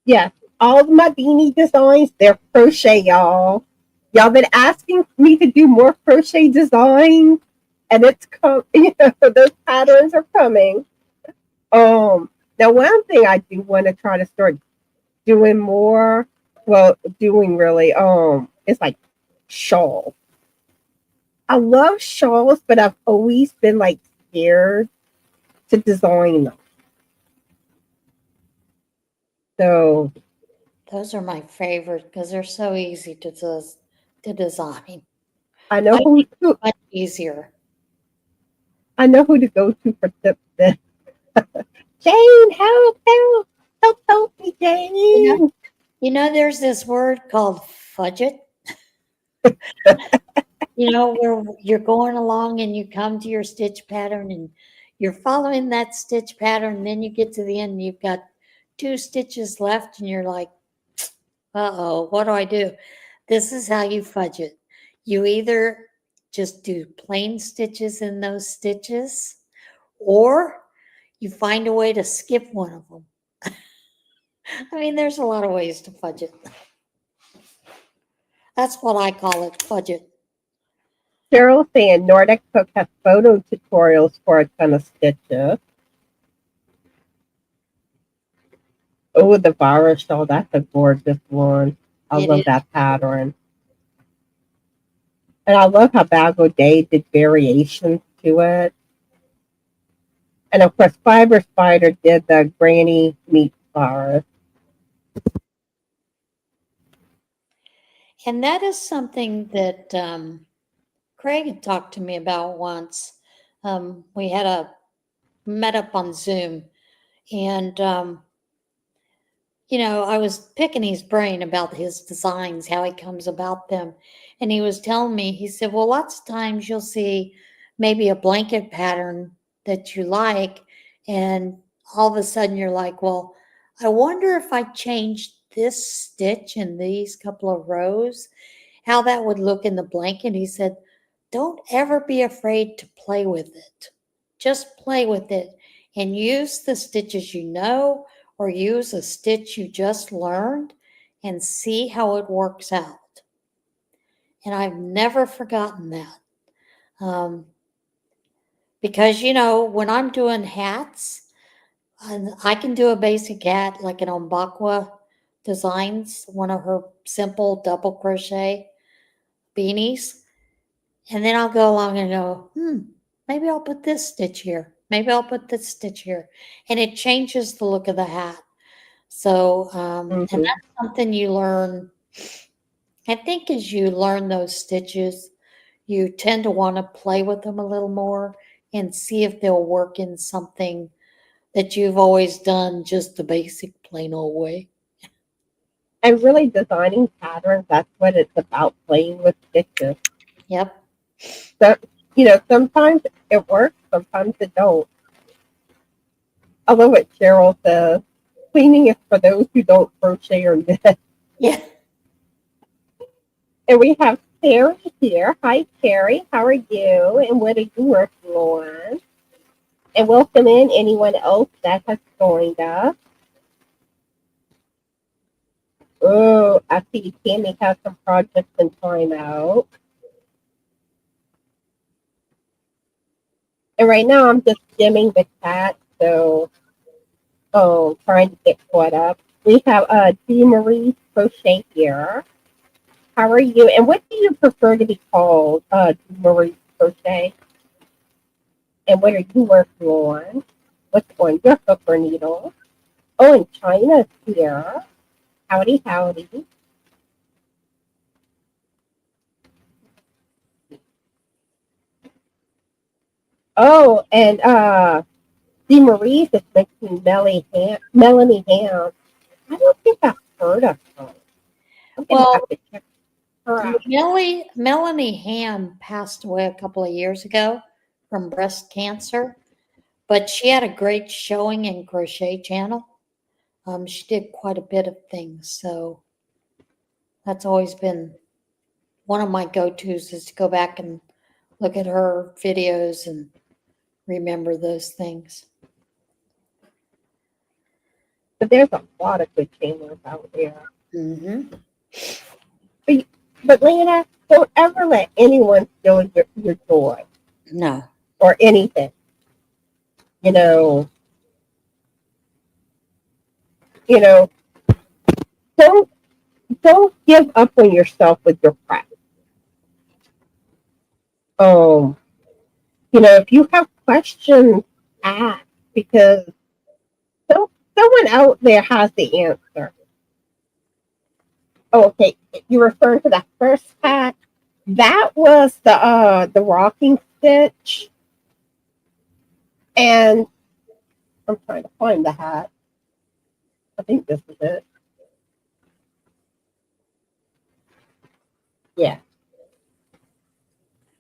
[SPEAKER 1] yeah, all of my beanie designs, they're crochet, y'all. Y'all been asking me to do more crochet designs, and it's come. Those patterns are coming. Now one thing I do want to try to start doing more. Well, doing really. It's like shawls. I love shawls, but I've always been like scared to design them. So
[SPEAKER 2] Those are my favorite because they're so easy to design.
[SPEAKER 1] I know
[SPEAKER 2] I think
[SPEAKER 1] who,
[SPEAKER 2] it's much easier.
[SPEAKER 1] I know who to go to for tips. Then. Jane, help me,
[SPEAKER 2] You know,
[SPEAKER 1] Jane.
[SPEAKER 2] there's this word called fudget. Where you're going along and you come to your stitch pattern and you're following that stitch pattern, and then you get to the end and you've got 2 stitches left and you're like, uh-oh, what do I do? This is how you fudge it. You either just do plain stitches in those stitches, or you find a way to skip one of them. I mean, there's a lot of ways to fudge it. That's what I call it, fudge it.
[SPEAKER 1] Cheryl saying Nordic Cook has photo tutorials for a ton of stitches. Oh, the virus shawl, that's a gorgeous one. I
[SPEAKER 2] It
[SPEAKER 1] love
[SPEAKER 2] is.
[SPEAKER 1] that pattern. And I love how Bago Day did variations to it. And of course, Fiber Spider did the Granny meat virus.
[SPEAKER 2] And that is something that Craig had talked to me about once. We had met up on Zoom, and I was picking his brain about his designs, how he comes about them. And he was telling me, he said, well, lots of times you'll see maybe a blanket pattern that you like, and all of a sudden you're like, well, I wonder if I changed this stitch in these couple of rows, how that would look in the blanket. He said, don't ever be afraid to play with it. Just play with it and use the stitches or use a stitch you just learned and see how it works out. And I've never forgotten that. Because, when I'm doing hats, I can do a basic hat like an Ombakwa Designs, one of her simple double crochet beanies. And then I'll go along and go, maybe I'll put this stitch here. Maybe I'll put this stitch here. And it changes the look of the hat. So, and
[SPEAKER 1] Mm-hmm.
[SPEAKER 2] that's something you learn. I think as you learn those stitches, you tend to want to play with them a little more and see if they'll work in something that you've always done just the basic plain old way.
[SPEAKER 1] And really designing patterns, that's what it's about, playing with stitches.
[SPEAKER 2] Yep.
[SPEAKER 1] So, sometimes it works, sometimes it don't. I love what Cheryl says. Cleaning is for those who don't crochet or knit.
[SPEAKER 2] Yeah.
[SPEAKER 1] And we have Terry here. Hi, Terry. How are you? And what are you working on? And welcome in anyone else that has joined us. Oh, I see Tammy has some projects in timeout. And right now I'm just dimming the cat, so trying to get caught up. We have D. Marie Crochet here. How are you? And what do you prefer to be called, D. Marie Crochet? And what are you working on? What's on your hook or needle? Oh, and China's here. Howdy, howdy. Oh, and D. Marie's is making Melanie Ham. I don't think I've heard of her. I'm gonna
[SPEAKER 2] Well,
[SPEAKER 1] have to check her out.
[SPEAKER 2] Melanie Ham passed away a couple of years ago from breast cancer, but she had a great showing and crochet channel. She did quite a bit of things, so that's always been one of my go-tos is to go back and look at her videos and remember those things.
[SPEAKER 1] But there's a lot of good channels out there.
[SPEAKER 2] Mm-hmm.
[SPEAKER 1] But Lena, don't ever let anyone steal your joy
[SPEAKER 2] No.
[SPEAKER 1] or anything. You know, don't give up on yourself with your craft. If you have questions, ask because someone out there has the answer. Oh, okay. You referring to that first pack? That was the rocking stitch. And I'm trying to find the hat. I think this is it. Yeah.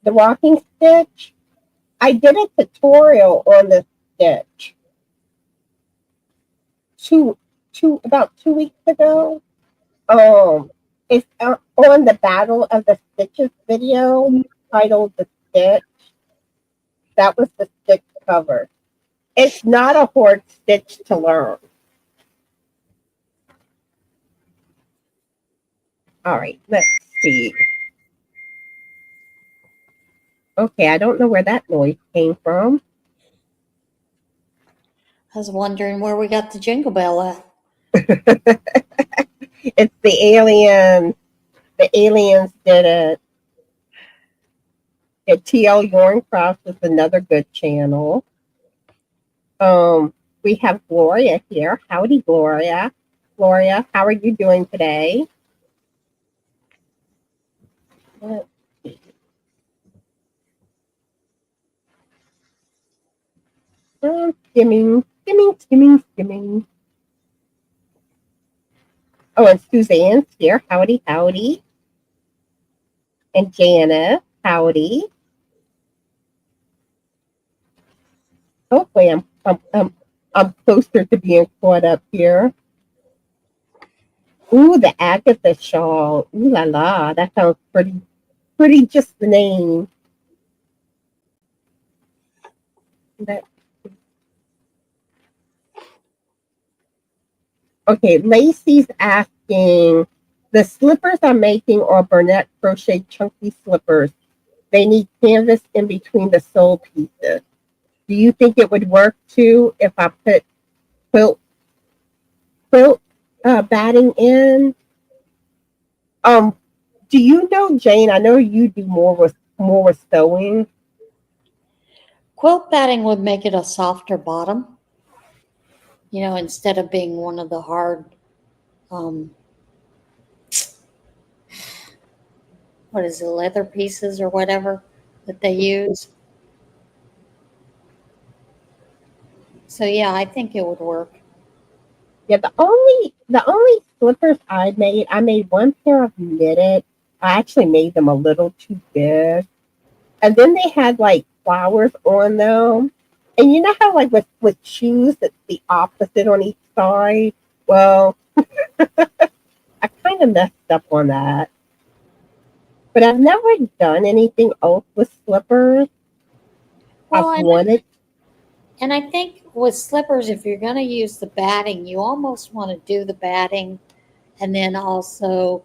[SPEAKER 1] The rocking stitch. I did a tutorial on this stitch about 2 weeks ago. It's on the Battle of the Stitches video titled The Stitch. That was the stitch cover. It's not a hard stitch to learn. All right, let's see. Okay, I don't know where that noise came from.
[SPEAKER 2] I was wondering where we got the jingle bell at.
[SPEAKER 1] It's the aliens. The aliens did it. TL Yarncraft is another good channel. We have Gloria here. Howdy, Gloria. Gloria, how are you doing today? Let's see. Skimming. Oh, and Suzanne's here. Howdy, howdy. And Jana, howdy. Hopefully, I'm closer to being caught up here. Ooh, the Agatha shawl. Ooh la la, that sounds pretty. Just the name. Okay, Lacey's asking, the slippers I'm making are Burnett crochet chunky slippers. They need canvas in between the sole pieces. Do you think it would work too if I put quilt batting in? Do you know, Jane? I know you do more with sewing.
[SPEAKER 2] Quilt batting would make it a softer bottom. Instead of being one of the hard, what is it, leather pieces or whatever that they use. So yeah, I think it would work.
[SPEAKER 1] Yeah, the only slippers I made one pair of knitted. I actually made them a little too big. And then they had like flowers on them. And you know how like with shoes it's the opposite on each side? Well, I kind of messed up on that. But I've never done anything else with slippers.
[SPEAKER 2] Well,
[SPEAKER 1] I've wanted.
[SPEAKER 2] and I think with slippers, if you're going to use the batting, you almost want to do the batting and then also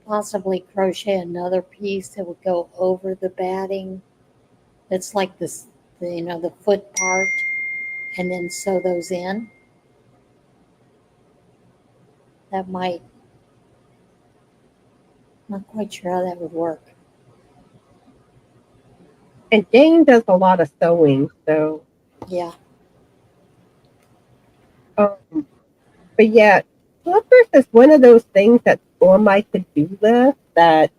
[SPEAKER 2] possibly crochet another piece that would go over the batting. It's like this, the foot part, and then sew those in. That might, not quite sure how that would work.
[SPEAKER 1] And Jane does a lot of sewing, so.
[SPEAKER 2] Yeah.
[SPEAKER 1] Um, but yeah, slippers is one of those things that's on my to-do list that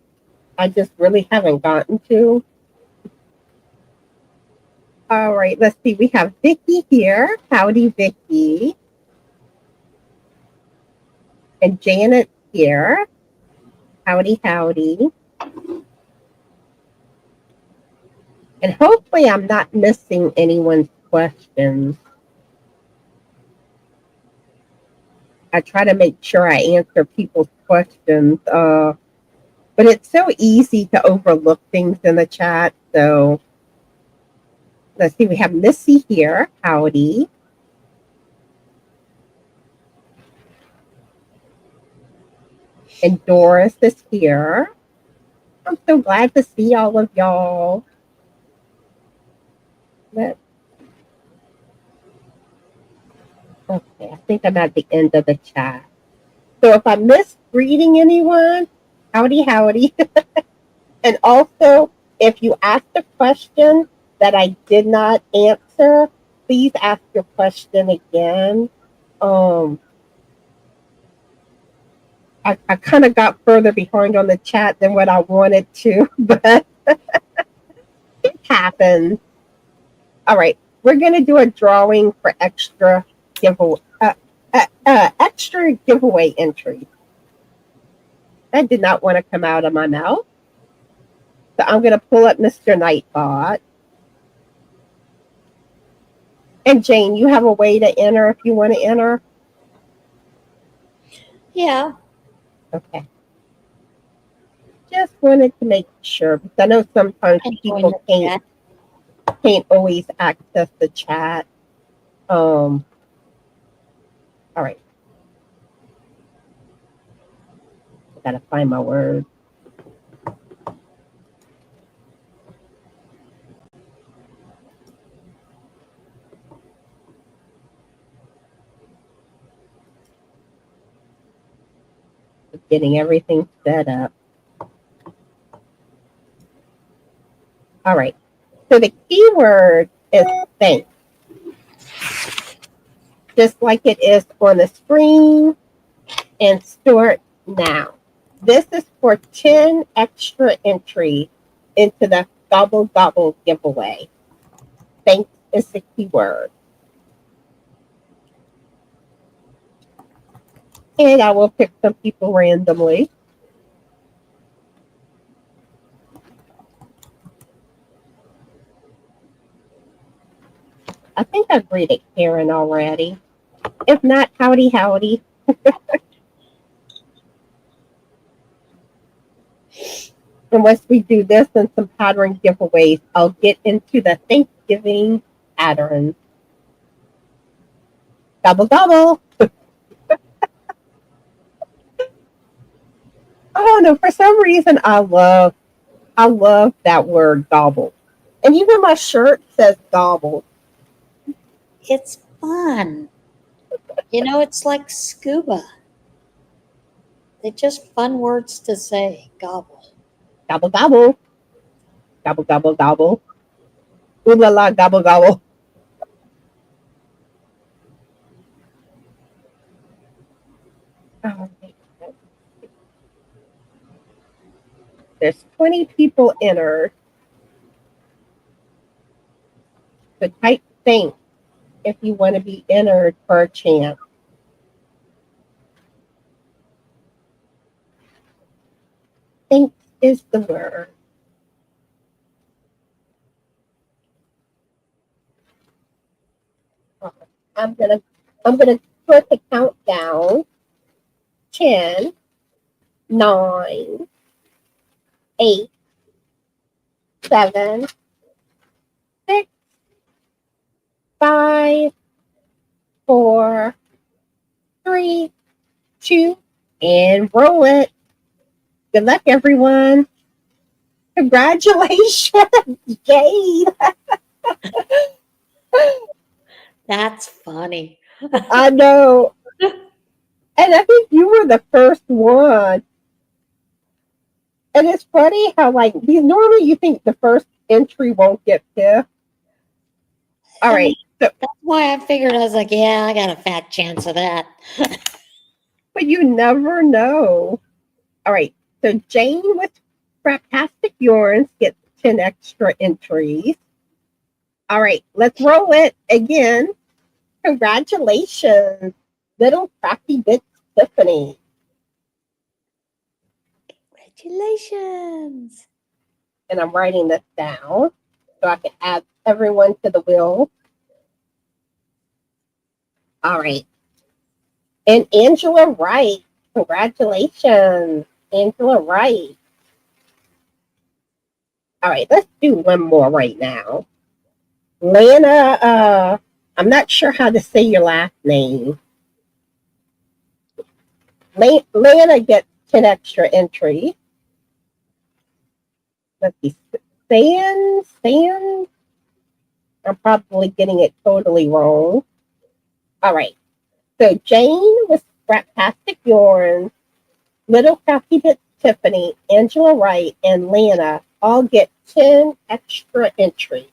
[SPEAKER 1] I just really haven't gotten to. All right, let's see. We have Vicki here. Howdy, Vicki. And Janet here. Howdy, howdy. And hopefully I'm not missing anyone's questions. I try to make sure I answer people's questions. But it's so easy to overlook things in the chat. So let's see. We have Missy here. Howdy. And Doris is here. I'm so glad to see all of y'all. Okay, I think I'm at the end of the chat. So if I missed greeting anyone, howdy, howdy. And also, if you asked a question that I did not answer, please ask your question again. I kind of got further behind on the chat than what I wanted to, but it happens. All right, we're gonna do a drawing for extra giveaway entry. That did not want to come out of my mouth. So I'm gonna pull up Mr. Nightbot. And Jane, you have a way to enter if you want to enter?
[SPEAKER 2] Yeah.
[SPEAKER 1] Okay. Just wanted to make sure because I know sometimes people can't always access the chat. All right. I gotta find my word. Getting everything set up. All right. So the keyword is thanks. Just like it is on the screen, and start now. This is for 10 extra entries into the Gobble Gobble giveaway. Thanks is the keyword. And I will pick some people randomly. I think I greeted Karen already. If not, howdy, howdy. And once we do this and some pattern giveaways, I'll get into the Thanksgiving patterns. Gobble, gobble. Oh no, for some reason I love that word gobble. And even my shirt says gobble.
[SPEAKER 2] It's fun. It's like scuba. They're just fun words to say. Gobble.
[SPEAKER 1] Gobble, gobble. Gobble, gobble, gobble. Ooh la la, gobble, gobble. Oh, there's 20 people entered. So type thanks if you want to be entered for a chance. Thanks is the word. I'm gonna start to count down. 10, 9, 8, 7, 6, 5, 4, 3, 2, and roll it. Good luck, everyone. Congratulations, Gayle.
[SPEAKER 2] That's funny.
[SPEAKER 1] I know. And I think you were the first one. And it's funny how, like, normally you think the first entry won't get picked. All right. So,
[SPEAKER 2] that's why I figured, I was like, yeah, I got a fat chance of that.
[SPEAKER 1] but you never know. All right. So Jane with Scraptastic Yarns gets 10 extra entries. All right. Let's roll it again. Congratulations, Little Crafty Bits Tiffany.
[SPEAKER 2] Congratulations.
[SPEAKER 1] And I'm writing this down so I can add everyone to the wheel. All right. And Angela Wright. Congratulations, Angela Wright. All right, let's do one more right now. Lana, I'm not sure how to say your last name. Lana gets 10 extra entries. Let's see. Sand. I'm probably getting it totally wrong. All right. So Jane with Scraptastic Yarns, Little Crafty Bits Tiffany, Angela Wright, and Lana all get 10 extra entries.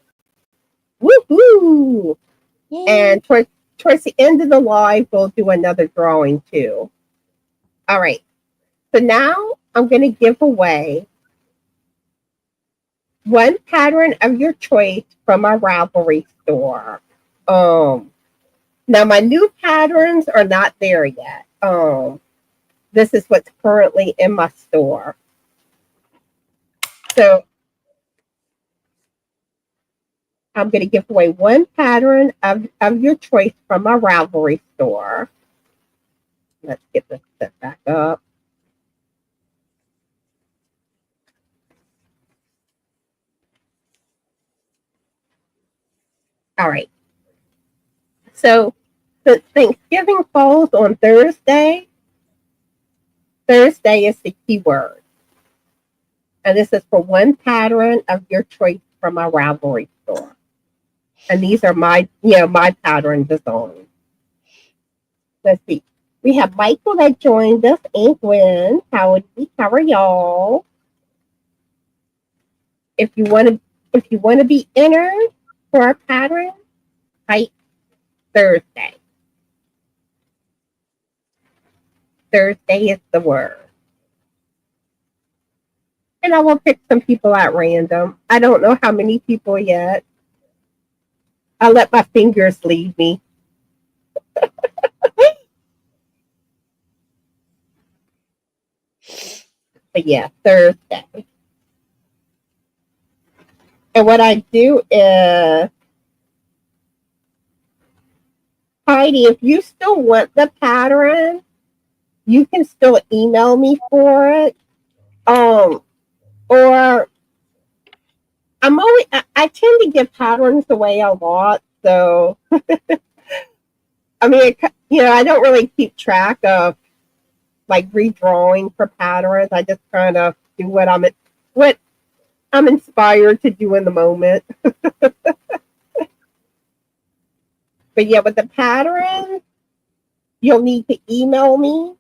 [SPEAKER 1] Woohoo!
[SPEAKER 2] Yay.
[SPEAKER 1] And towards the end of the live, we'll do another drawing too. All right. So now I'm going to give away one pattern of your choice from our Ravelry store. Now my new patterns are not there yet. This is what's currently in my store. So I'm going to give away one pattern of your choice from my Ravelry store. Let's get this set back up. All right. So since Thanksgiving falls on Thursday is the keyword. And this is for one pattern of your choice from our Ravelry store. And these are my pattern designs. Let's see. We have Michael that joined us and Gwen. How are y'all? If you want to be entered for our pattern, type Thursday. Thursday is the word. And I will pick some people at random. I don't know how many people yet. I'll let my fingers lead me. But yeah, Thursday. And what I do is, Heidi, if you still want the pattern, you can still email me for it. Or I tend to give patterns away a lot, so I mean, I don't really keep track of like redrawing for patterns. I just kind of do what I'm inspired to do in the moment. But yeah, with the pattern, you'll need to email me.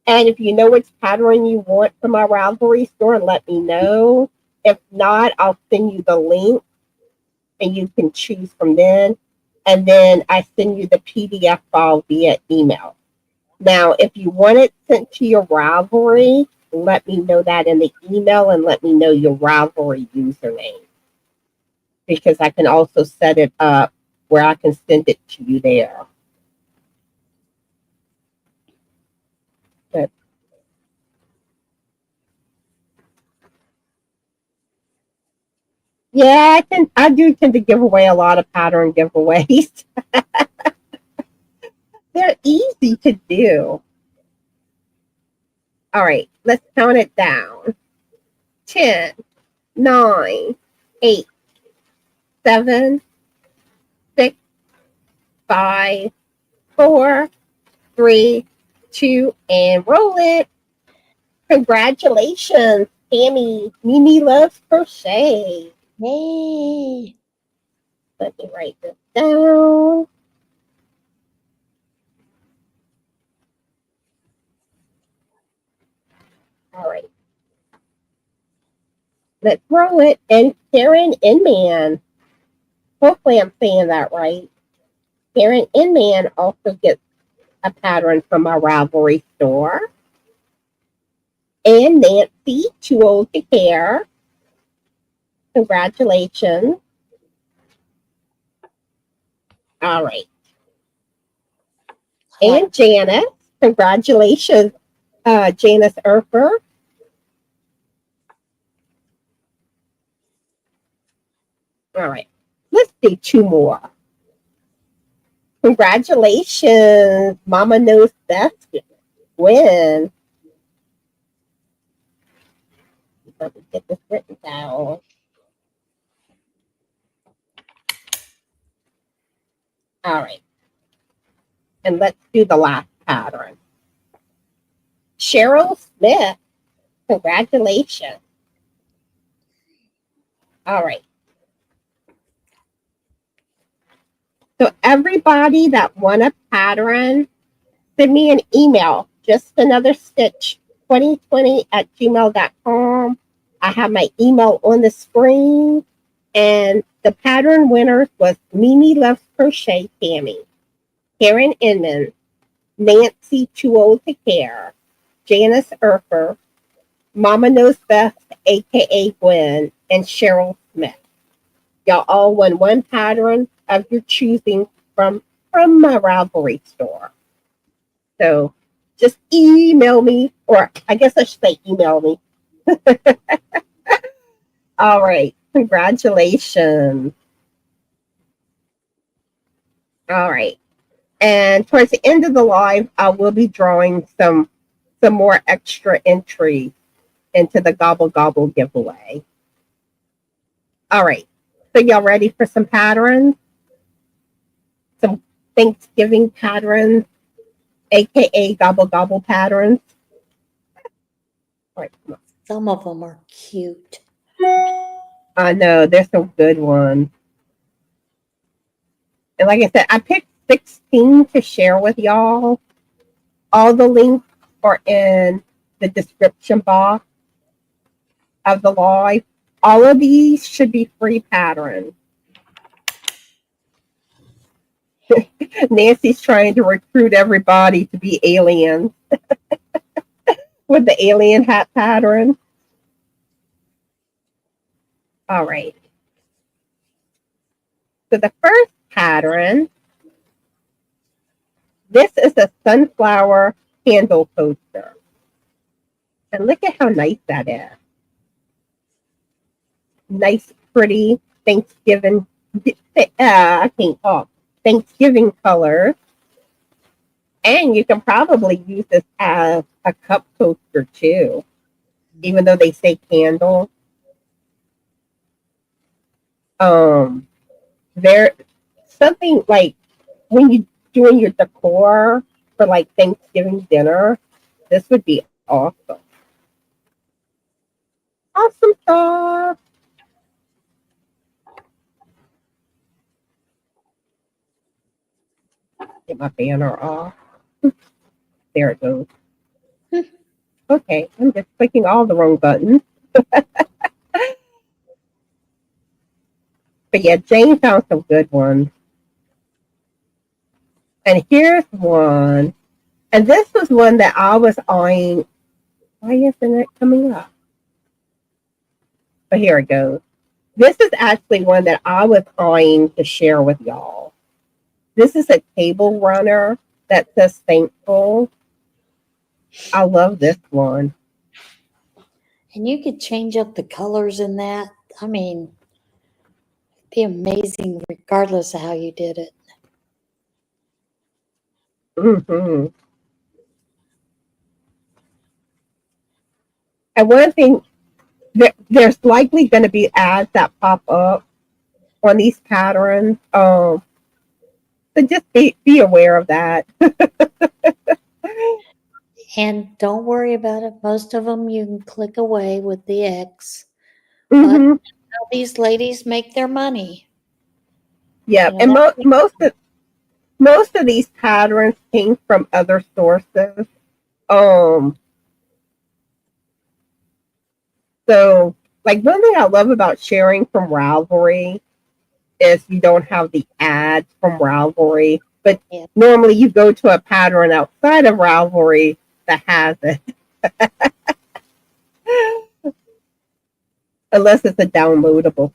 [SPEAKER 1] And if you know which pattern you want from our Ravelry store, let me know. If not, I'll send you the link and you can choose from then. And then I send you the PDF file via email. Now, if you want it sent to your Ravelry, let me know that in the email and let me know your Ravelry username. Because I can also set it up where I can send it to you there. But yeah, I do tend to give away a lot of pattern giveaways. They're easy to do. All right, let's count it down. 10, 9, 8, 7, 6, 5, 4, 3, 2, and roll it. Congratulations, Tammy. Mimi loves crochet.
[SPEAKER 2] Yay!
[SPEAKER 1] Let me write this down. All right. Let's roll it. And Karen Inman. Hopefully I'm saying that right. Karen Inman also gets a pattern from our Ravelry store. And Nancy, Too Old to Care. Congratulations. All right. And Janice. Congratulations, Janice Erfer. All right. Let's do 2 more. Congratulations, Mama Knows Best. Win. Let me get this written down. All right. And let's do the last pattern. Cheryl Smith. Congratulations. All right. So everybody that won a pattern, send me an email. Just another stitch 2020@gmail.com. I have my email on the screen. And the pattern winners was Mimi Loves Crochet Tammy, Karen Inman, Nancy Too Old to Care, Janice Erfer, Mama Knows Best, aka Gwen, and Cheryl Smith. Y'all all won 1 pattern of your choosing from my Ravelry store. So just email me, or I guess I should say email me. All right. Congratulations. All right. And towards the end of the live, I will be drawing some more extra entries into the Gobble Gobble giveaway. All right. So y'all ready for some patterns? Some Thanksgiving patterns, aka Gobble Gobble patterns. All right, come on.
[SPEAKER 2] Some of them are cute.
[SPEAKER 1] I know, there's some good ones. And like I said, I picked 16 to share with y'all. All the links are in the description box of the live. All of these should be free patterns. Nancy's trying to recruit everybody to be aliens with the alien hat pattern. All right. So the first pattern, this is a sunflower candle poster. And look at how nice that is. Nice, pretty Thanksgiving, I can't talk, Thanksgiving colors. And you can probably use this as a cup poster too, even though they say candle. There, something like when you're doing your decor for like Thanksgiving dinner, this would be awesome. Awesome stuff. Get my banner off. There it goes. Okay, I'm just clicking all the wrong buttons. But yeah, Jane found some good ones. And here's one. And this was one that I was eyeing. Why isn't it coming up? But here it goes. This is actually one that I was eyeing to share with y'all. This is a table runner that says thankful. I love this one.
[SPEAKER 2] And you could change up the colors in that. I mean, it'd be amazing regardless of how you did it.
[SPEAKER 1] Mm-hmm. And one thing, there's likely going to be ads that pop up on these patterns. So just be aware of that.
[SPEAKER 2] And don't worry about it. Most of them you can click away with the X. But
[SPEAKER 1] Mm-hmm.
[SPEAKER 2] how these ladies make their money.
[SPEAKER 1] Yeah,
[SPEAKER 2] You know,
[SPEAKER 1] and
[SPEAKER 2] that's
[SPEAKER 1] most of these patterns came from other sources. Um, so like one thing I love about sharing from Ravelry is you don't have the ads from Ravelry, but
[SPEAKER 2] yeah.
[SPEAKER 1] normally you go to a pattern outside of Ravelry that has it, unless it's a downloadable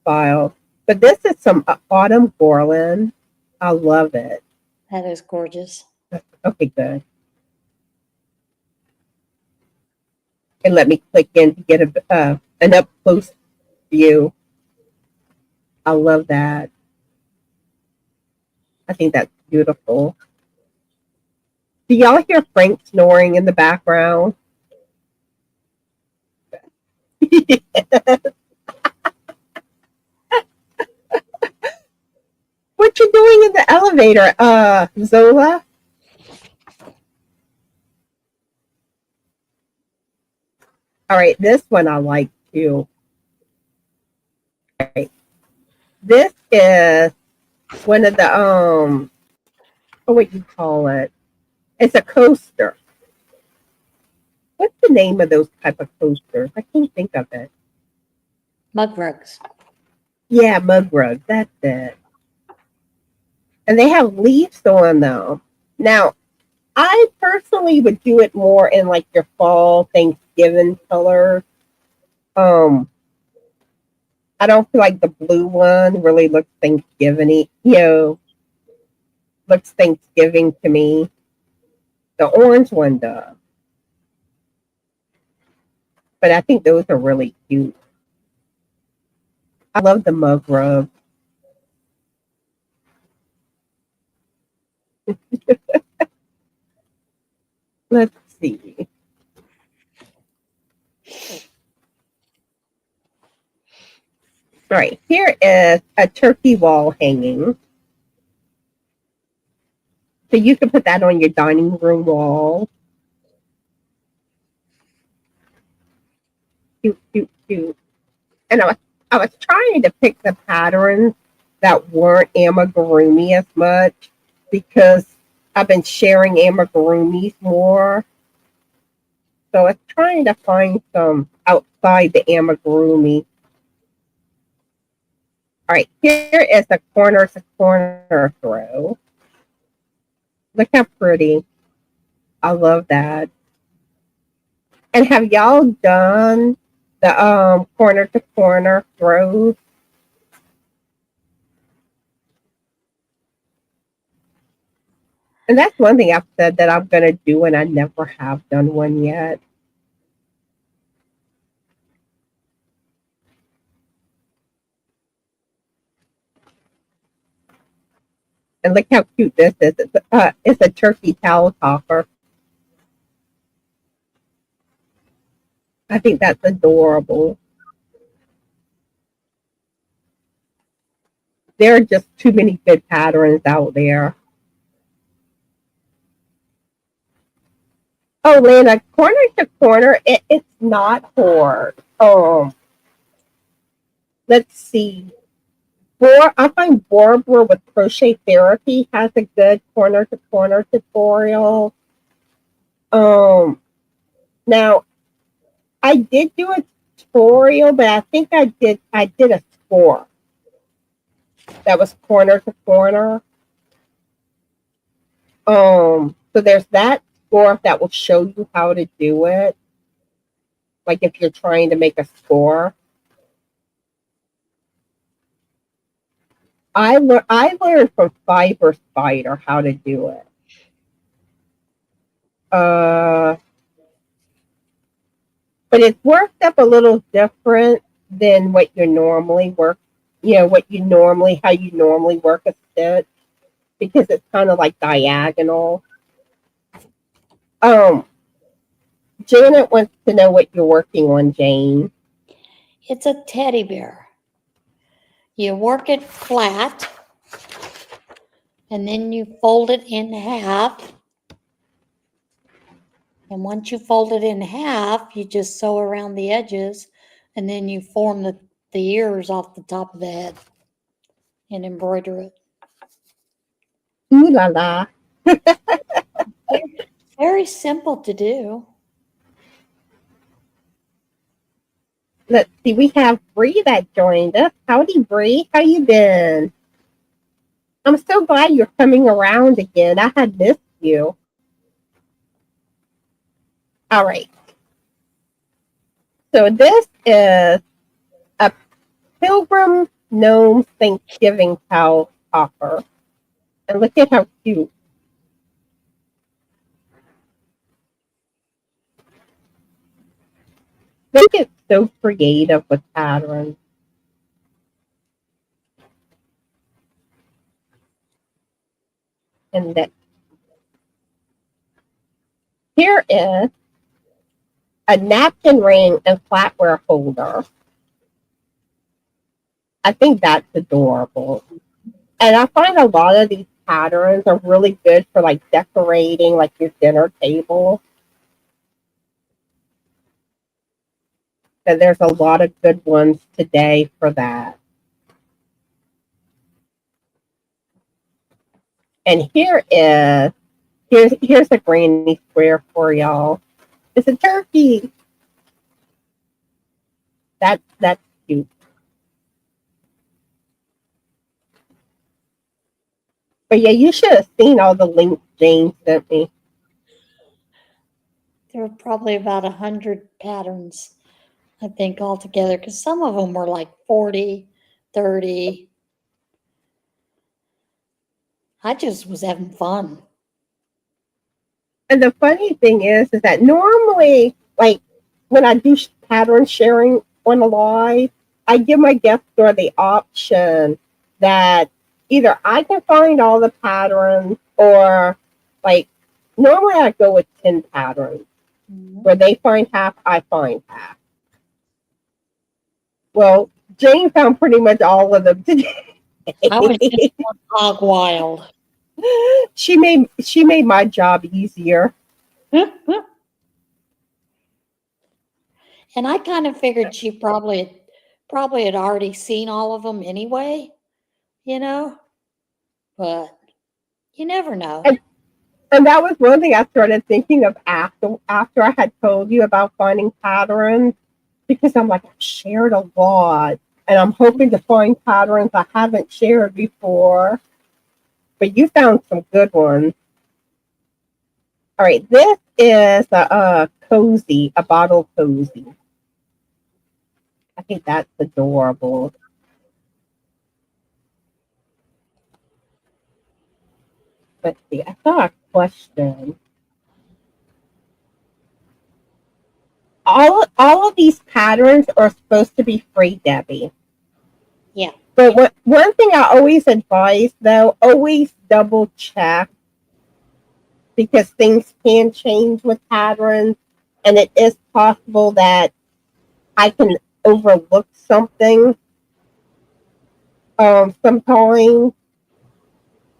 [SPEAKER 1] file. But this is some autumn garland. I love it.
[SPEAKER 2] That is gorgeous.
[SPEAKER 1] Okay, good. And let me click in to get an up close view. I love that. I think that's beautiful. Do y'all hear Frank snoring in the background? What you doing in the elevator, Zola? All right, this one I like too. All right. This is one of the what you call it? It's a coaster. What's the name of those type of coasters? I can't think of it.
[SPEAKER 2] Mug rugs.
[SPEAKER 1] Yeah, mug rug. That's it. And they have leaves on them. Now, I personally would do it more in like your fall Thanksgiving colors. Um, I don't feel like the blue one really looks Thanksgiving-y. Looks Thanksgiving to me. The orange one does. But I think those are really cute. I love the mug rug. Let's see. All right, here is a turkey wall hanging. So you can put that on your dining room wall. Cute, cute, cute. And I was trying to pick the patterns that weren't amigurumi as much because I've been sharing amigurumis more. So I was trying to find some outside the amigurumi. All right, here is a corner to corner throw. Look how pretty. I love that. And have y'all done the corner to corner throws? And that's one thing I've said that I'm gonna do, and I never have done one yet. And look how cute this is. It's a turkey towel topper. I think that's adorable. There are just too many good patterns out there. Oh, Lana, corner to corner, it's not hard. Let's see. I find Barbara with Crochet Therapy has a good corner to corner tutorial. Now I did do a tutorial, but I think I did a score that was corner to corner. So there's that score that will show you how to do it. Like if you're trying to make a score. I learned from Fiber Spider how to do it. But it's worked up a little different than what you normally work. How you normally work a stitch. because it's kind of like diagonal. Janet wants to know what you're working on, Jane.
[SPEAKER 2] It's a teddy bear. You work it flat, and then you fold it in half. And once you fold it in half, you just sew around the edges, and then you form the ears off the top of the head and embroider it.
[SPEAKER 1] Ooh la la.
[SPEAKER 2] Very simple to do.
[SPEAKER 1] Let's see, we have Bree that joined us. Howdy, Bree. How you been? I'm so glad you're coming around again. I had missed you. All right. So this is a Pilgrim Gnome Thanksgiving cow topper. And look at how cute. They get so creative with patterns. And that here is a napkin ring and flatware holder. I think that's adorable. And I find a lot of these patterns are really good for like decorating like your dinner table. So there's a lot of good ones today for that. And here's a granny square for y'all. It's a turkey. That's cute. But yeah, you should have seen all the links Jane sent me.
[SPEAKER 2] There were probably about 100 patterns, I think, altogether, because some of them were like 40, 30. I just was having fun.
[SPEAKER 1] And the funny thing is that normally, like when I do pattern sharing on a live, I give my guest star the option that either I can find all the patterns or like normally I go with 10 patterns. Where they find half, I find half. Well, Jane found pretty much all of them today.
[SPEAKER 2] I was just hog wild.
[SPEAKER 1] She made my job easier.
[SPEAKER 2] And I kind of figured she probably had already seen all of them anyway, you know, but you never know.
[SPEAKER 1] And that was one thing I started thinking of after I had told you about finding patterns, because I'm like, I've shared a lot, and I'm hoping to find patterns I haven't shared before. But you found some good ones. All right, this is a cozy, a bottle cozy. I think that's adorable. Let's see, I saw a question. All of these patterns are supposed to be free, Debbie.
[SPEAKER 2] Yeah.
[SPEAKER 1] But one thing I always advise, though, always double check, because things can change with patterns, and it is possible that I can overlook something sometimes.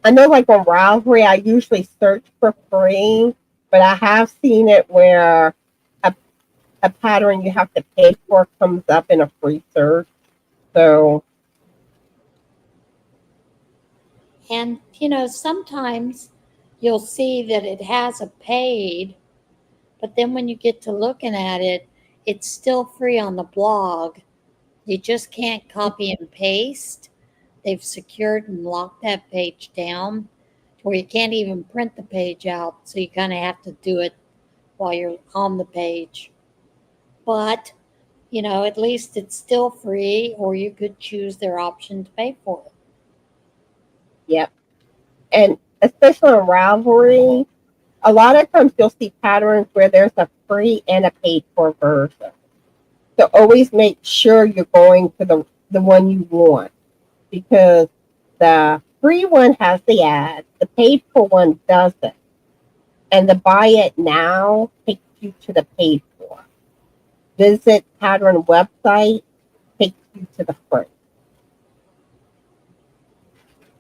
[SPEAKER 1] I know, like on Ravelry, I usually search for free, but I have seen it where a pattern you have to pay for comes up in a free search. So,
[SPEAKER 2] and you know, sometimes you'll see that it has a paid, but then when you get to looking at it, it's still free on the blog. You just can't copy and paste. They've secured and locked that page down to where you can't even print the page out. So you kind of have to do it while you're on the page. But, you know, at least it's still free, or you could choose their option to pay for it.
[SPEAKER 1] yep. And especially on Ravelry, a lot of times you'll see patterns where there's a free and a paid for version. So always make sure you're going to the one you want, because the free one has the ad. The paid for one doesn't. And the buy it now takes you to the paid for. Visit pattern website takes you to the free.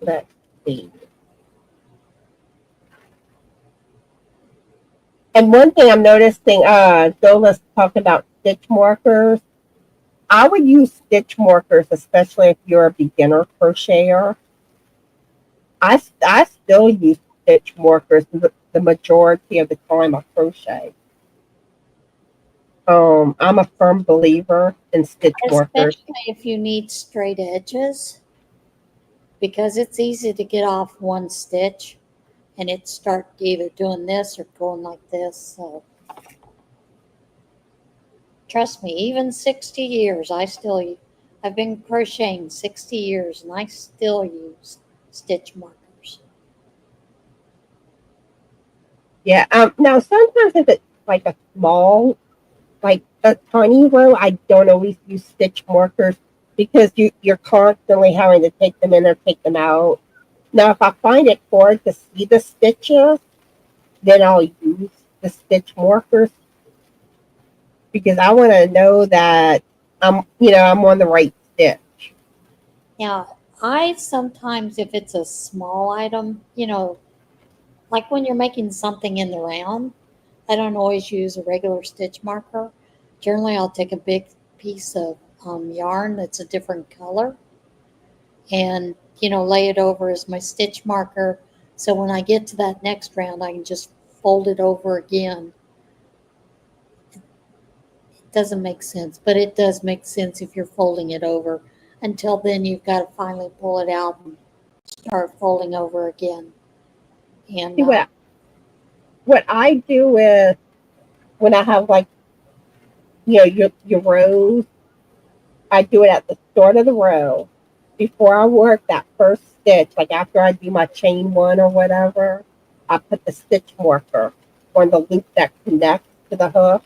[SPEAKER 1] Let's see. And one thing I'm noticing, Dola's talking about stitch markers. I would use stitch markers, especially if you're a beginner crocheter. I still use stitch markers the majority of the time I crochet. I'm a firm believer in stitch markers.
[SPEAKER 2] Especially if you need straight edges, because it's easy to get off one stitch and it start either doing this or going like this. So trust me, even 60 years, I've been crocheting 60 years and I still use stitch markers.
[SPEAKER 1] Yeah. Now sometimes if it's like a small, like a tiny row, I don't always use stitch markers because you're constantly having to take them in or take them out. Now, if I find it hard to see the stitches, then I'll use the stitch markers because I want to know that I'm on the right stitch.
[SPEAKER 2] Now, I sometimes, if it's a small item, like when you're making something in the round, I don't always use a regular stitch marker. Generally, I'll take a big piece of yarn that's a different color and, lay it over as my stitch marker. So when I get to that next round, I can just fold it over again. It doesn't make sense, but it does make sense if you're folding it over. Until then, you've got to finally pull it out and start folding over again. And
[SPEAKER 1] See what I do is when I have like your rows, I do it at the start of the row before I work that first stitch. Like after I do my chain one or whatever, I put the stitch marker on the loop that connects to the hook,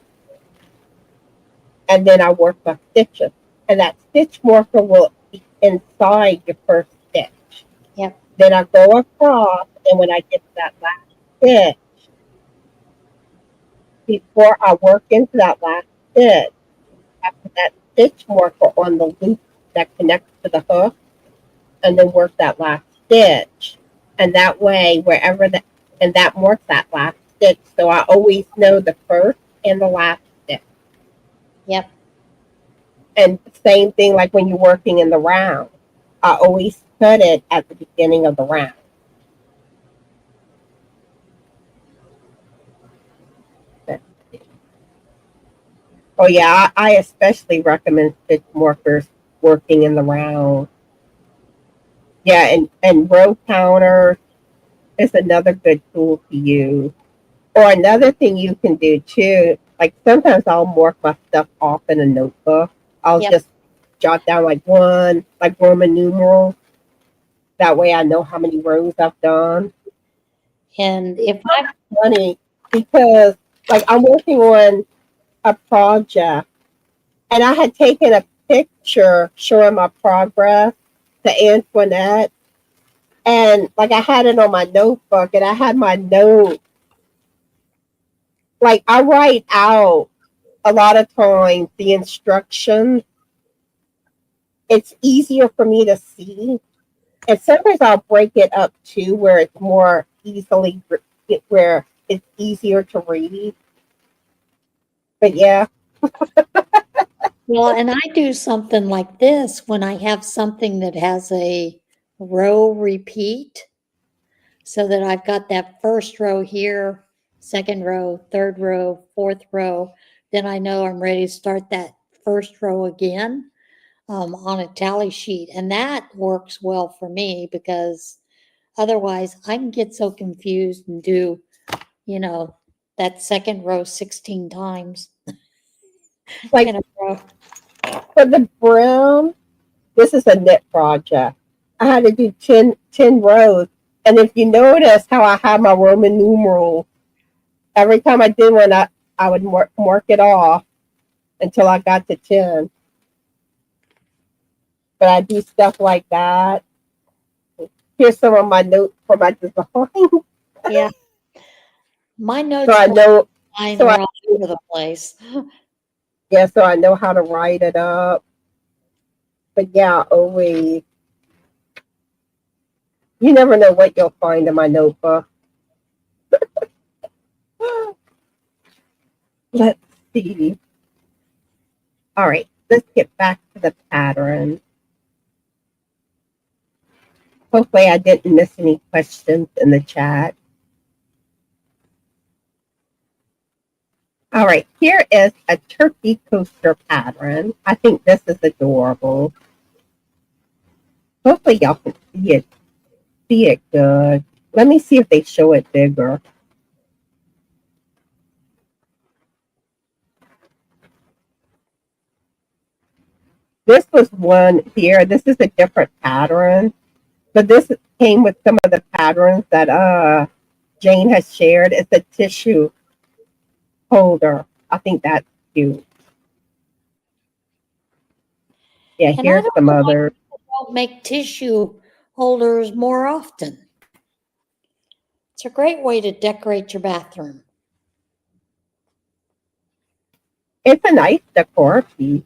[SPEAKER 1] and then I work my stitches. And that stitch marker will be inside your first stitch.
[SPEAKER 2] yep.
[SPEAKER 1] Then I go across, and when I get to that last stitch, before I work into that last stitch, I put that stitch marker on the loop that connects to the hook, and then work that last stitch. And that way, and that marks that last stitch. So I always know the first and the last stitch.
[SPEAKER 2] Yep.
[SPEAKER 1] And same thing like when you're working in the round. I always put it at the beginning of the round. Oh yeah, I especially recommend stitch markers working in the round. Yeah, and row counters is another good tool to use. Or another thing you can do too, like sometimes I'll mark my stuff off in a notebook. I'll
[SPEAKER 2] Yep.
[SPEAKER 1] just jot down like one, like Roman numerals. That way I know how many rows I've done.
[SPEAKER 2] And if
[SPEAKER 1] It's funny because like I'm working on a project and I had taken a picture showing my progress to Antoinette, and like I had it on my notebook and I had my note. Like I write out a lot of times the instructions. It's easier for me to see, and sometimes I'll break it up too where it's more easily where it's easier to read. But yeah.
[SPEAKER 2] Well, and I do something like this when I have something that has a row repeat, so that I've got that first row here, second row, third row, fourth row. Then I know I'm ready to start that first row again on a tally sheet. And that works well for me because otherwise I can get so confused and do, you know, that second row 16 times
[SPEAKER 1] Like
[SPEAKER 2] in a row.
[SPEAKER 1] for the brim, this is a knit project. I had to do 10 rows. And if you notice how I have my Roman numeral, every time I did one, I would mark it off until I got to 10. But I do stuff like that. Here's some of my notes for my design.
[SPEAKER 2] Yeah. My
[SPEAKER 1] So
[SPEAKER 2] notes
[SPEAKER 1] I
[SPEAKER 2] for
[SPEAKER 1] know,
[SPEAKER 2] mine
[SPEAKER 1] so I,
[SPEAKER 2] are all over the place.
[SPEAKER 1] yeah, so I know how to write it up. But yeah, always, you never know what you'll find in my notebook. Let's see. All right, let's get back to the pattern. Hopefully I didn't miss any questions in the chat. All right, here is a turkey coaster pattern. I think this is adorable. Hopefully y'all can see it good. Let me see if they show it bigger. This was one here. This is a different pattern, but this came with some of the patterns that Jane has shared. It's a tissue holder. I think that's cute. Yeah,
[SPEAKER 2] And I
[SPEAKER 1] here's
[SPEAKER 2] don't
[SPEAKER 1] some
[SPEAKER 2] know why
[SPEAKER 1] other.
[SPEAKER 2] people don't make tissue holders more often. It's a great way to decorate your bathroom.
[SPEAKER 1] It's a nice decor piece.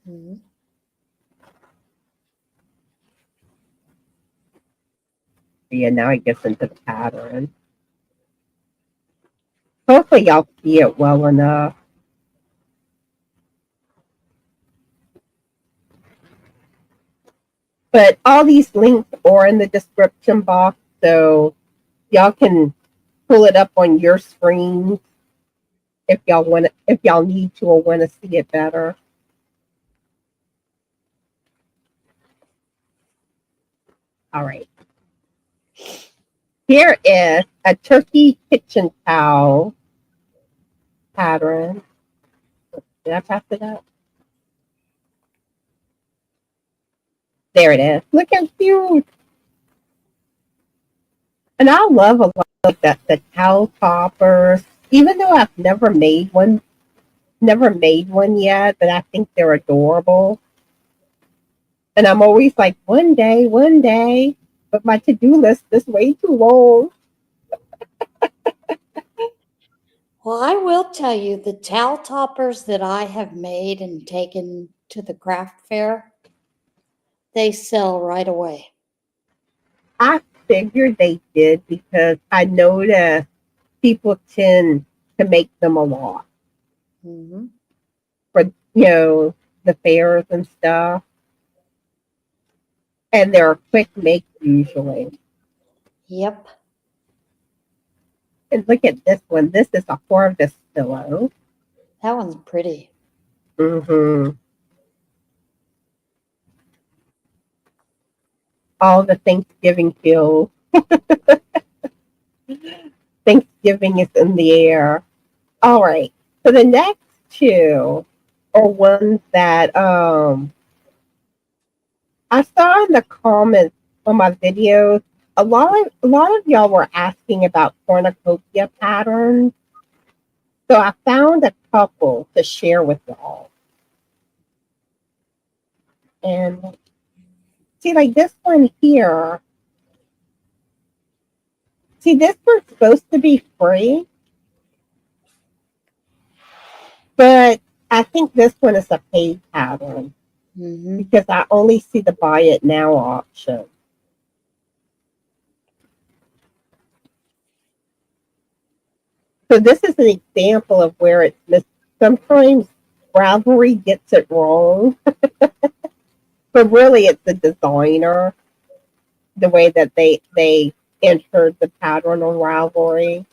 [SPEAKER 2] Mm-hmm.
[SPEAKER 1] Yeah, now it gets into the pattern. Hopefully y'all see it well enough. But all these links are in the description box, so y'all can pull it up on your screen if y'all need to or want to see it better. All right. Here is a turkey kitchen towel pattern. Did I pass it up? There it is. Look how cute. And I love a lot of the towel toppers. Even though I've never made one yet, but I think they're adorable. And I'm always like, one day, but my to-do list is way too long.
[SPEAKER 2] Well, I will tell you the towel toppers that I have made and taken to the craft fair, they sell right away.
[SPEAKER 1] I figured they did because I know that people tend to make them a lot
[SPEAKER 2] Mm-hmm.
[SPEAKER 1] for the fairs and stuff, and they're a quick make usually.
[SPEAKER 2] Yep.
[SPEAKER 1] And look at this one. This is a harvest pillow.
[SPEAKER 2] That one's pretty.
[SPEAKER 1] Mm-hmm. All the Thanksgiving feels. Thanksgiving is in the air. All right. So the next two are ones that I saw in the comments on my videos. A lot of y'all were asking about cornucopia patterns. So I found a couple to share with y'all. And see, like this one here. See, this one's supposed to be free, but I think this one is a paid pattern
[SPEAKER 2] Mm-hmm.
[SPEAKER 1] because I only see the buy it now option. So this is an example of where it's missed. Sometimes Ravelry gets it wrong, but really it's the designer, the way that they entered the pattern on Ravelry.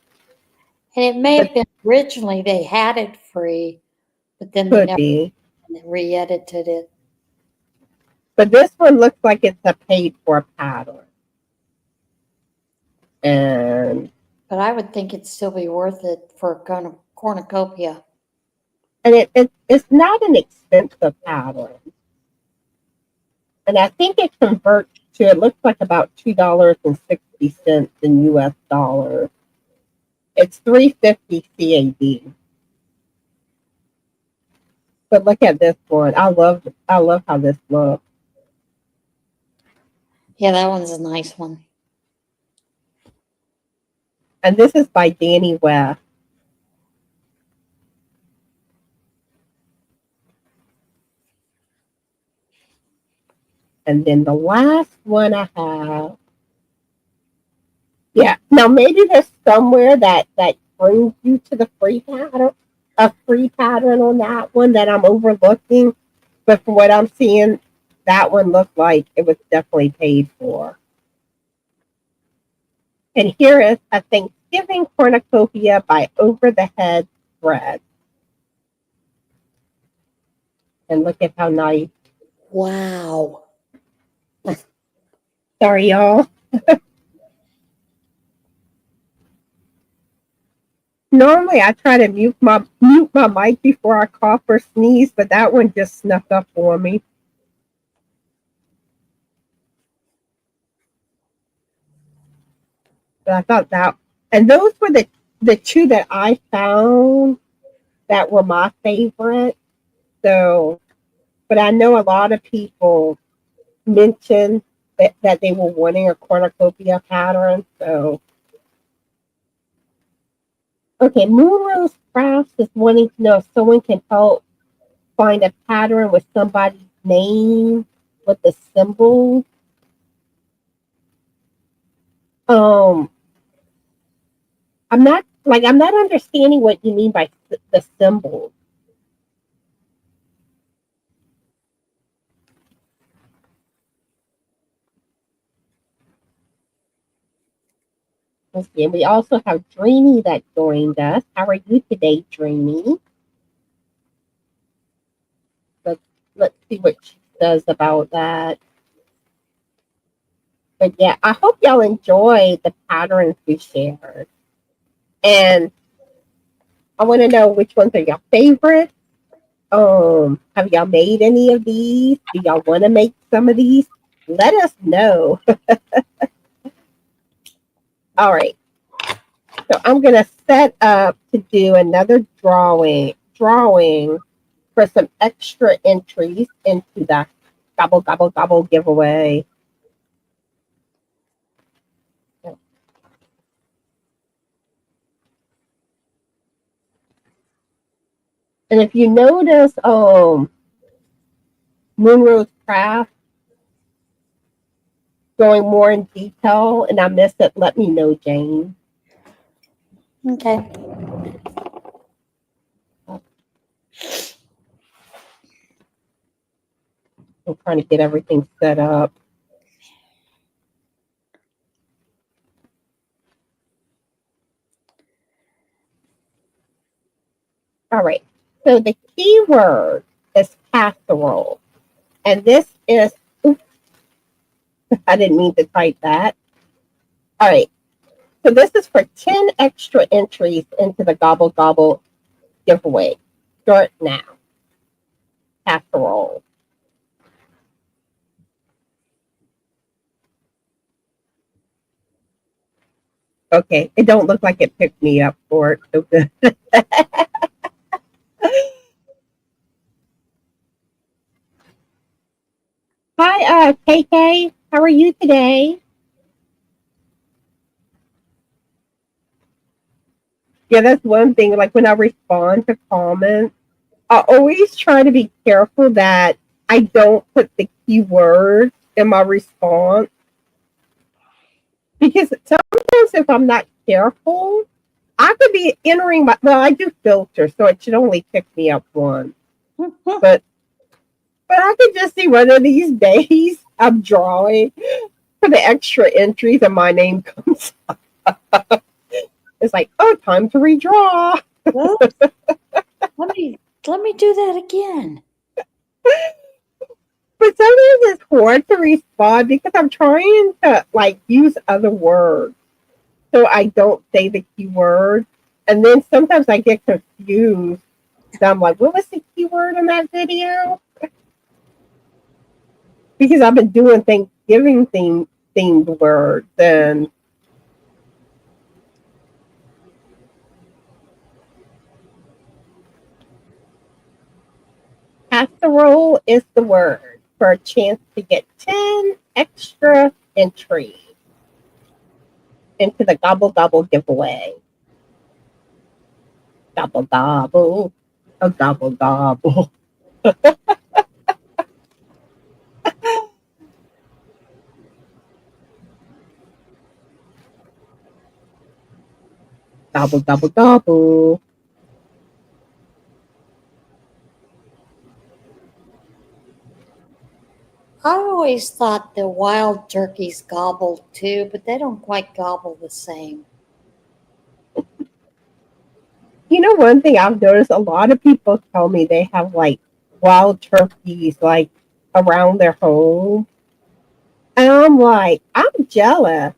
[SPEAKER 2] And it may
[SPEAKER 1] But
[SPEAKER 2] have been originally they had it free, but then they
[SPEAKER 1] could
[SPEAKER 2] never
[SPEAKER 1] be.
[SPEAKER 2] re-edited it.
[SPEAKER 1] But this one looks like it's a paid for pattern. And
[SPEAKER 2] But I would think it'd still be worth it for a cornucopia.
[SPEAKER 1] it's not an expensive pattern. And I think it converts to, it looks like about $2.60 in US dollars. It's $3.50 CAD. But look at this one. I love how this looks.
[SPEAKER 2] Yeah, that one's a nice one.
[SPEAKER 1] And this is by Danny West. And then the last one I have. Yeah. Now maybe there's somewhere that brings you to the free pattern, a free pattern on that one that I'm overlooking. But from what I'm seeing, that one looked like it was definitely paid for. And here is a Thanksgiving cornucopia by Over the Head Thread. And look at how nice.
[SPEAKER 2] Wow.
[SPEAKER 1] Sorry, y'all. Normally, I try to mute my mic before I cough or sneeze, but that one just snuck up on me. But I thought that, and those were the two that I found that were my favorite. So, but I know a lot of people mentioned that they were wanting a cornucopia pattern. So, okay, Moonrose Crafts is wanting to know if someone can help find a pattern with somebody's name with the symbol. I'm not understanding what you mean by the symbol. Let's see. And we also have Dreamy that joined us. How are you today, Dreamy? Let's see what she says about that. But yeah, I hope y'all enjoy the patterns we shared. And I want to know which ones are your favorite. Have y'all made any of these? Do y'all want to make some of these? Let us know. All right. So I'm gonna set up to do another drawing for some extra entries into the gobble gobble gobble giveaway. And if you notice, Moonrose Craft going more in detail, and I missed it, let me know, Jane.
[SPEAKER 2] Okay.
[SPEAKER 1] I'm trying to get everything set up. All right. So the keyword is casserole. And this is, oops, I didn't mean to type that. All right. So this is for 10 extra entries into the Gobble Gobble giveaway. Start now. Casserole. Okay. It don't look like it picked me up for it. So good. Hi, KK. How are you today? Yeah, that's one thing. Like when I respond to comments, I always try to be careful that I don't put the keyword in my response because sometimes if I'm not careful, I could be entering my. Well, I do filter, so it should only pick me up once. But I could just see one of these days I'm drawing for the extra entries and my name comes up. It's like, oh, time to redraw.
[SPEAKER 2] Let me do that again.
[SPEAKER 1] But sometimes it's hard to respond because I'm trying to like use other words so I don't say the keyword. And then sometimes I get confused. So I'm like, what was the keyword in that video? Because I've been doing Thanksgiving themed words and casserole is the word for a chance to get 10 extra entry into the Gobble Gobble giveaway. Gobble Gobble. A Gobble Gobble. Gobble Gobble Gobble.
[SPEAKER 2] I always thought the wild turkeys gobbled too, but they don't quite gobble the same.
[SPEAKER 1] You know, one thing I've noticed, a lot of people tell me they have like wild turkeys like around their home. And I'm like, I'm jealous.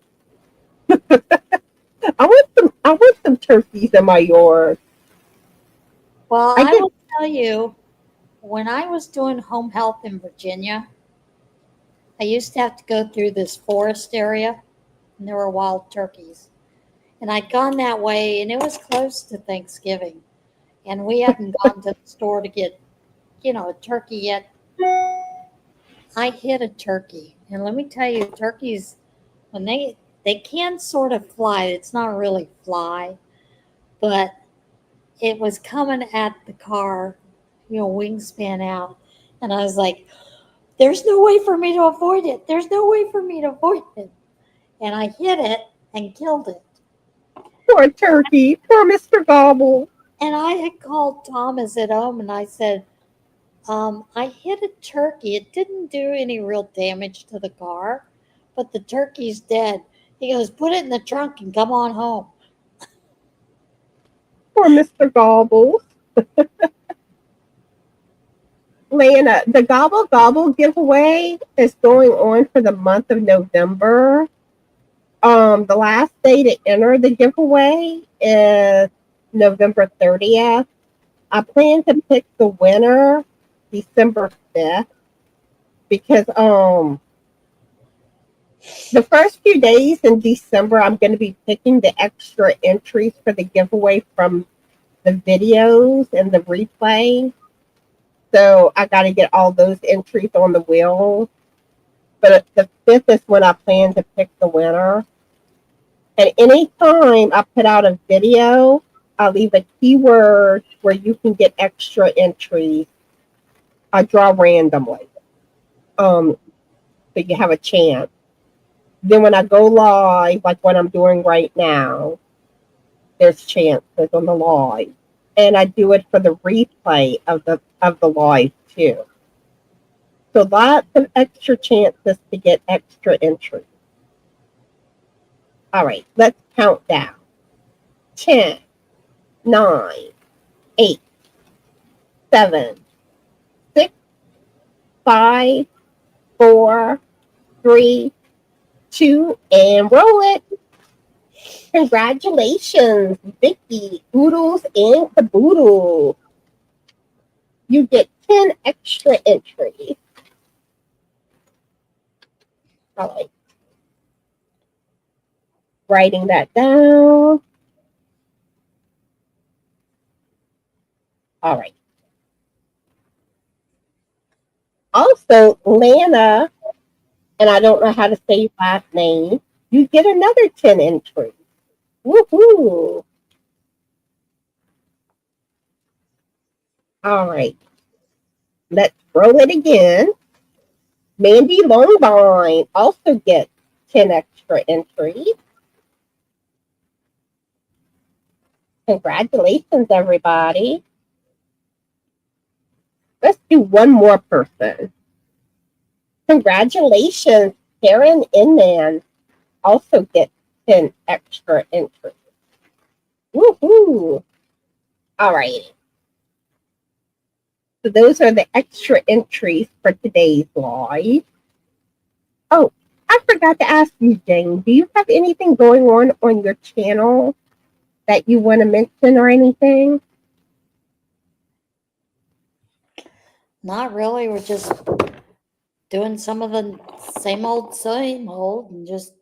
[SPEAKER 1] I want some turkeys in my yard.
[SPEAKER 2] Well,
[SPEAKER 1] I
[SPEAKER 2] I
[SPEAKER 1] get
[SPEAKER 2] will tell you, when I was doing home health in Virginia, I used to have to go through this forest area, and there were wild turkeys. And I'd gone that way, and it was close to Thanksgiving. And we hadn't gone to the store to get, a turkey yet. I hit a turkey. And let me tell you, turkeys, when they can sort of fly, it's not really fly, but it was coming at the car, wingspan out. And I was like, there's no way for me to avoid it. There's no way for me to avoid it. And I hit it and killed it.
[SPEAKER 1] poor turkey, poor Mr. Gobble.
[SPEAKER 2] And I had called Thomas at home and I said, I hit a turkey. It didn't do any real damage to the car, but the turkey's dead. He goes, put it in the trunk and come on home.
[SPEAKER 1] Poor Mr. Gobble. Lana, the Gobble Gobble giveaway is going on for the month of November. The last day to enter the giveaway is November 30th. I plan to pick the winner December 5th because the first few days in December I'm going to be picking the extra entries for the giveaway from the videos and the replay. So I got to get all those entries on the wheel. But the 5th is when I plan to pick the winner. And anytime I put out a video, I'll leave a keyword where you can get extra entries. I draw randomly. So you have a chance. Then when I go live, like what I'm doing right now, there's chances on the live. And I do it for the replay of the live too. So lots of extra chances to get extra entries. All right, let's count down. 10, 9, 8, 7, 6, 5, 4, 3, 2, and roll it. Congratulations, Vicki, Oodles, and Caboodle. You get 10 extra entries. All right. Writing that down. All right. Also, Lana, and I don't know how to say your last name, you get another 10 entries. Woohoo! All right. Let's roll it again. Mandy Longvine also gets 10 extra entries. Congratulations, everybody. Let's do one more person. Congratulations, Karen Inman also gets 10 extra entries. Woohoo! All right. So those are the extra entries for today's live. Oh, I forgot to ask you, Jane, do you have anything going on your channel that you want to mention or anything?
[SPEAKER 2] Not really. We're just doing some of the same old, and just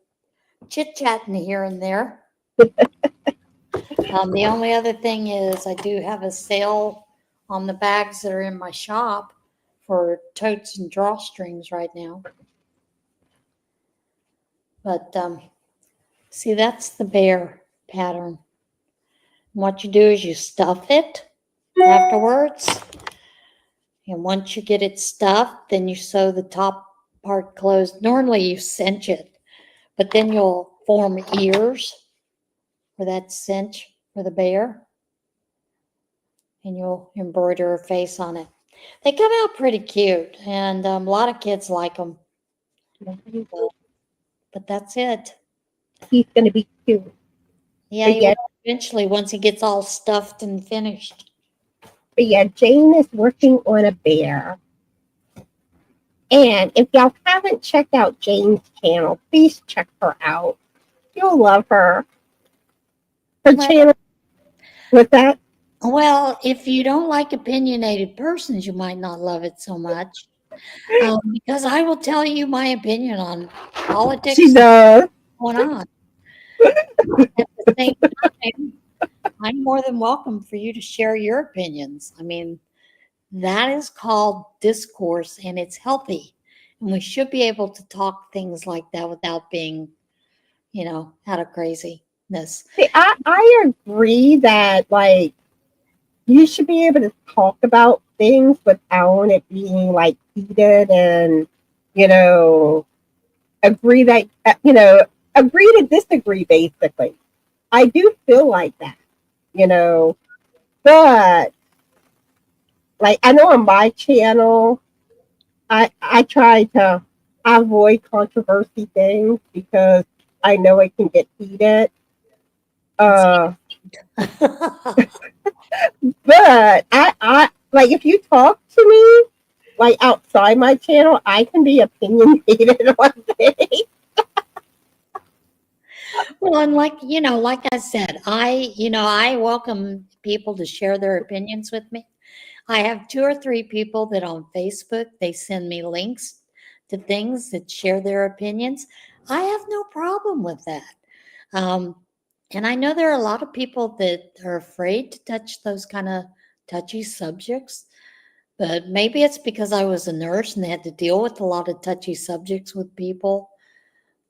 [SPEAKER 2] chit-chatting here and there. The only other thing is I do have a sale on the bags that are in my shop for totes and drawstrings right now. But see, that's the bear pattern. What you do is you stuff it afterwards. And once you get it stuffed, then you sew the top part closed. Normally you cinch it, but then you'll form ears for that cinch for the bear. And you'll embroider a face on it. They come out pretty cute, and a lot of kids like them. But that's it.
[SPEAKER 1] He's going to be cute.
[SPEAKER 2] Yeah, he will eventually once he gets all stuffed and finished.
[SPEAKER 1] But yeah, Jane is working on a bear. And if y'all haven't checked out Jane's channel, please check her out. You'll love her. Her channel. What's that?
[SPEAKER 2] Well, if you don't like opinionated persons, you might not love it so much. Because I will tell you my opinion on politics.
[SPEAKER 1] She does.
[SPEAKER 2] Going on. At the same time, I'm more than welcome for you to share your opinions. I mean, that is called discourse, and it's healthy. And we should be able to talk things like that without being, out of craziness.
[SPEAKER 1] See, I agree that, like, you should be able to talk about things without it being, like, heated and, agree to disagree, basically. I do feel like that, but, like, I know on my channel, I try to avoid controversy things because I know it can get heated. But I like, if you talk to me like outside my channel, I can be opinionated on things.
[SPEAKER 2] Well, and like I said, I welcome people to share their opinions with me. I have 2 or 3 people that on Facebook, they send me links to things that share their opinions. I have no problem with that. And I know there are a lot of people that are afraid to touch those kind of touchy subjects, but maybe it's because I was a nurse and had to deal with a lot of touchy subjects with people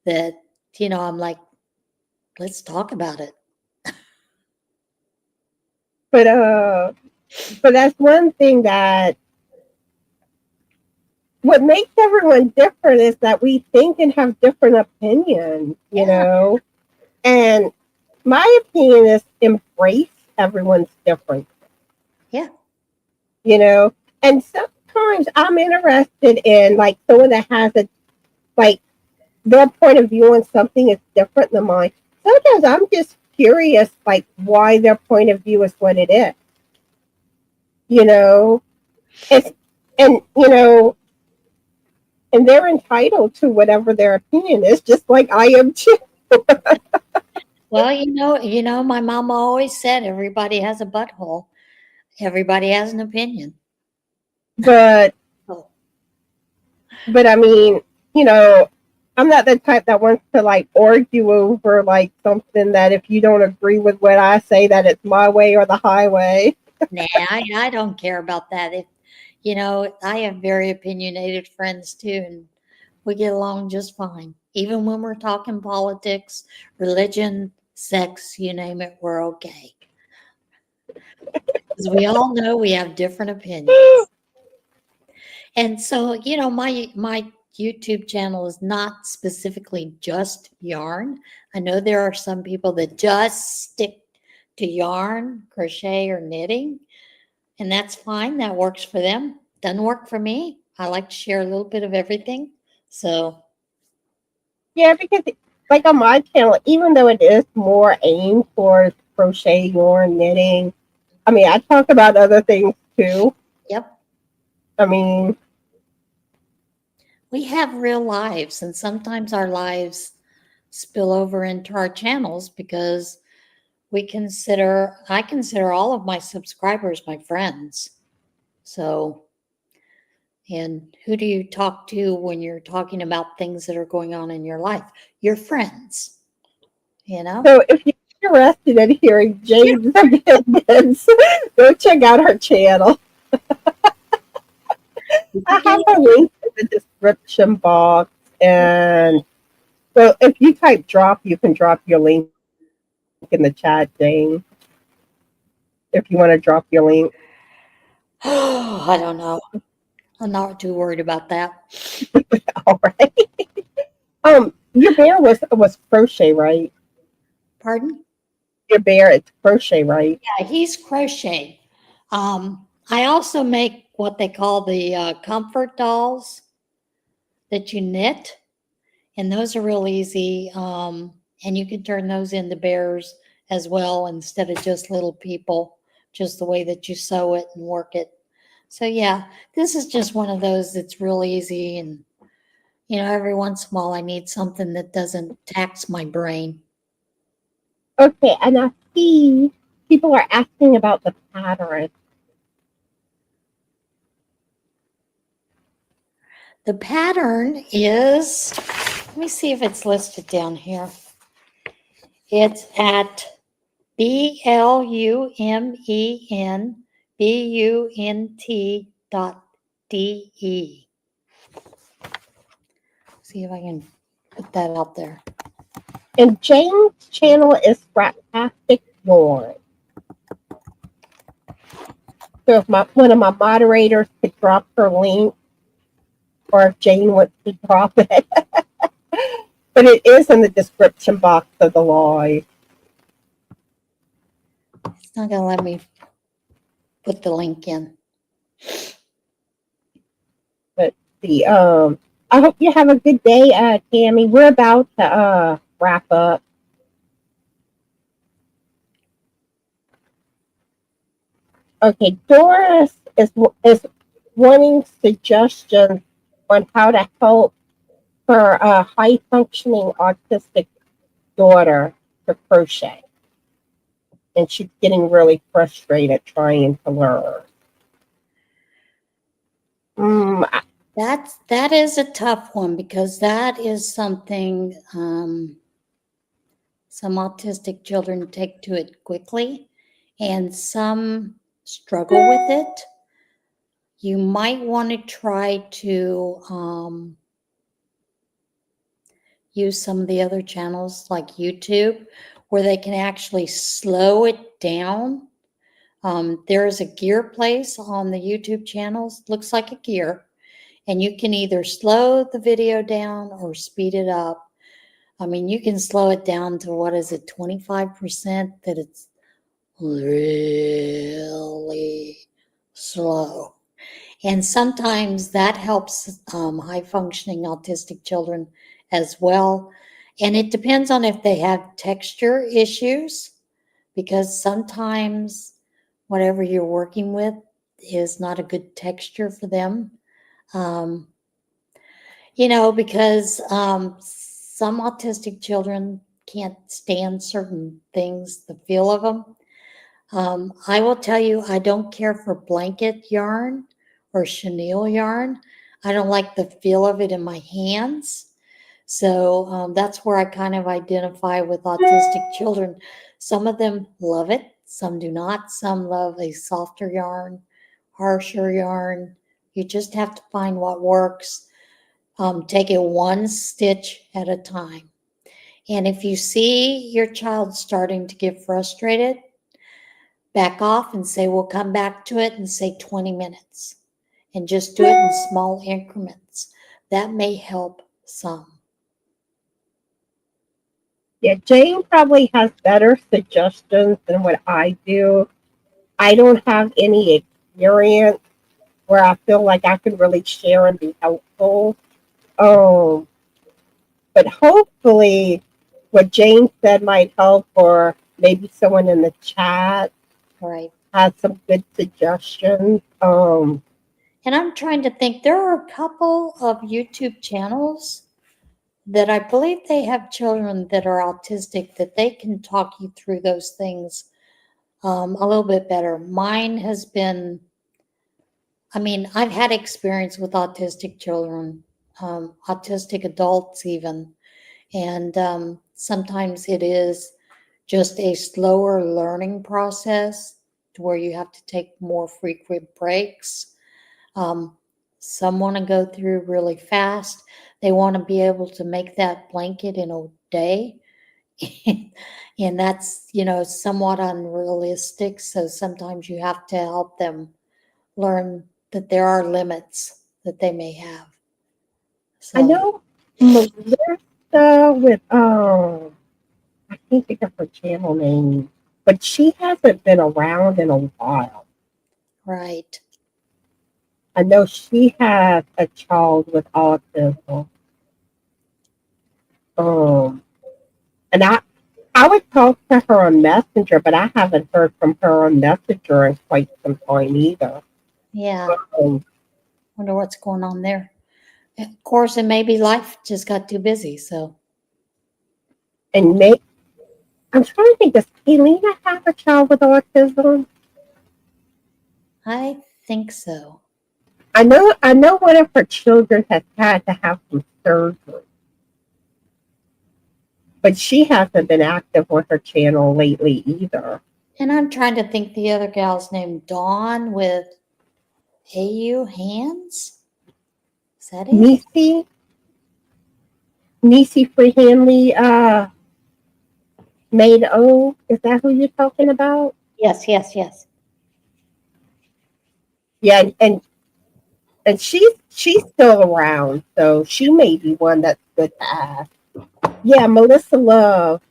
[SPEAKER 2] that, I'm like, let's talk about it.
[SPEAKER 1] But that's one thing that what makes everyone different is that we think and have different opinions, and my opinion is embrace everyone's difference.
[SPEAKER 2] Yeah.
[SPEAKER 1] And sometimes I'm interested in, like, someone that has their point of view on something is different than mine. Sometimes I'm just curious, like, why their point of view is what it is. And they're entitled to whatever their opinion is, just like I am too.
[SPEAKER 2] Well, my mama always said everybody has a butthole. Everybody has an opinion.
[SPEAKER 1] But I mean, I'm not the type that wants to, like, argue over, like, something that if you don't agree with what I say, that it's my way or the highway.
[SPEAKER 2] Nah, I don't care about that. I have very opinionated friends too, and we get along just fine. Even when we're talking politics, religion, sex, you name it, we're okay. Because we all know we have different opinions. And so, my YouTube channel is not specifically just yarn. I know there are some people that just stick to yarn, crochet, or knitting, and that's fine. That works for them. Doesn't work for me. I like to share a little bit of everything. So,
[SPEAKER 1] yeah, because, like, on my channel, even though it is more aimed towards crochet, yarn, knitting, I mean, I talk about other things too.
[SPEAKER 2] Yep.
[SPEAKER 1] I mean,
[SPEAKER 2] we have real lives, and sometimes our lives spill over into our channels because I consider all of my subscribers my friends. So, and who do you talk to when you're talking about things that are going on in your life? Your friends,
[SPEAKER 1] So if you're interested in hearing Jane's opinions, go check out her channel. I have a link in the description box, and Well, if you type drop, you can drop your link in the chat, Jane. If you want to drop your link.
[SPEAKER 2] I don't know. I'm not too worried about that.
[SPEAKER 1] All right. Your bear was crochet, right?
[SPEAKER 2] Pardon?
[SPEAKER 1] Your bear, it's crochet, right?
[SPEAKER 2] Yeah, he's crochet. I also make what they call the comfort dolls that you knit, and those are real easy. And you can turn those into bears as well instead of just little people, just the way that you sew it and work it. So yeah, this is just one of those that's real easy, and every once in a while I need something that doesn't tax my brain.
[SPEAKER 1] Okay, and I see people are asking about the pattern.
[SPEAKER 2] The pattern is, let me see if it's listed down here. It's at BLUMENBUNT.DE. See if I can put that out there.
[SPEAKER 1] And Jane's channel is Scraptastic Yarn. So if one of my moderators could drop her link, or if Jane wants to drop it. But it is in the description box of the live.
[SPEAKER 2] It's not going to let me put the link in.
[SPEAKER 1] But I hope you have a good day, Tammy. We're about to wrap up. Okay, Doris is wanting suggestions on how to help her high-functioning autistic daughter to crochet. And she's getting really frustrated trying to learn.
[SPEAKER 2] That is a tough one, because that is something some autistic children take to it quickly, and some struggle with it. You might want to try to use some of the other channels like YouTube, where they can actually slow it down. There is a gear place on the YouTube channels, looks like a gear, and you can either slow the video down or speed it up. I mean, you can slow it down to, 25%, that it's really slow. And sometimes that helps high-functioning autistic children as well. And it depends on if they have texture issues, because sometimes whatever you're working with is not a good texture for them. Because some autistic children can't stand certain things, the feel of them. I will tell you, I don't care for blanket yarn or chenille yarn. I don't like the feel of it in my hands. So that's where I kind of identify with autistic children. Some of them love it, some do not. Some love a softer yarn, harsher yarn. You just have to find what works. Take it one stitch at a time. And if you see your child starting to get frustrated, back off and say, we'll come back to it, and say 20 minutes. And just do it in small increments. That may help some.
[SPEAKER 1] Yeah, Jane probably has better suggestions than what I do. I don't have any experience where I feel like I can really share and be helpful. But hopefully what Jane said might help, or maybe someone in the chat has some good suggestions.
[SPEAKER 2] And I'm trying to think, there are a couple of YouTube channels that I believe they have children that are autistic, that they can talk you through those things a little bit better. Mine has been, I've had experience with autistic children, autistic adults even, and sometimes it is just a slower learning process to where you have to take more frequent breaks. Some want to go through really fast. They want to be able to make that blanket in a day. And that's, somewhat unrealistic. So sometimes you have to help them learn that there are limits that they may have.
[SPEAKER 1] I
[SPEAKER 2] So,
[SPEAKER 1] know Melissa with I can't think of her channel name, but she hasn't been around in a while.
[SPEAKER 2] right.
[SPEAKER 1] I know she has a child with autism. Um, and I would talk to her on Messenger, but I haven't heard from her on Messenger in quite some time either.
[SPEAKER 2] Yeah.
[SPEAKER 1] Um,
[SPEAKER 2] Wonder what's going on there. Of course, and maybe life just got too busy. So,
[SPEAKER 1] and I'm trying to think, does Helena have a child with autism?
[SPEAKER 2] I think so.
[SPEAKER 1] I know one of her children has had to have some surgery, but she hasn't been active on her channel lately either.
[SPEAKER 2] And I'm trying to think the other gal's name, Dawn with AU Hands. Is that it?
[SPEAKER 1] Nisi Freehandly made O. Is that who you're talking about?
[SPEAKER 2] Yes, yes, yes.
[SPEAKER 1] Yeah, and she's still around, so she may be one that's good to ask. Yeah, Melissa Love.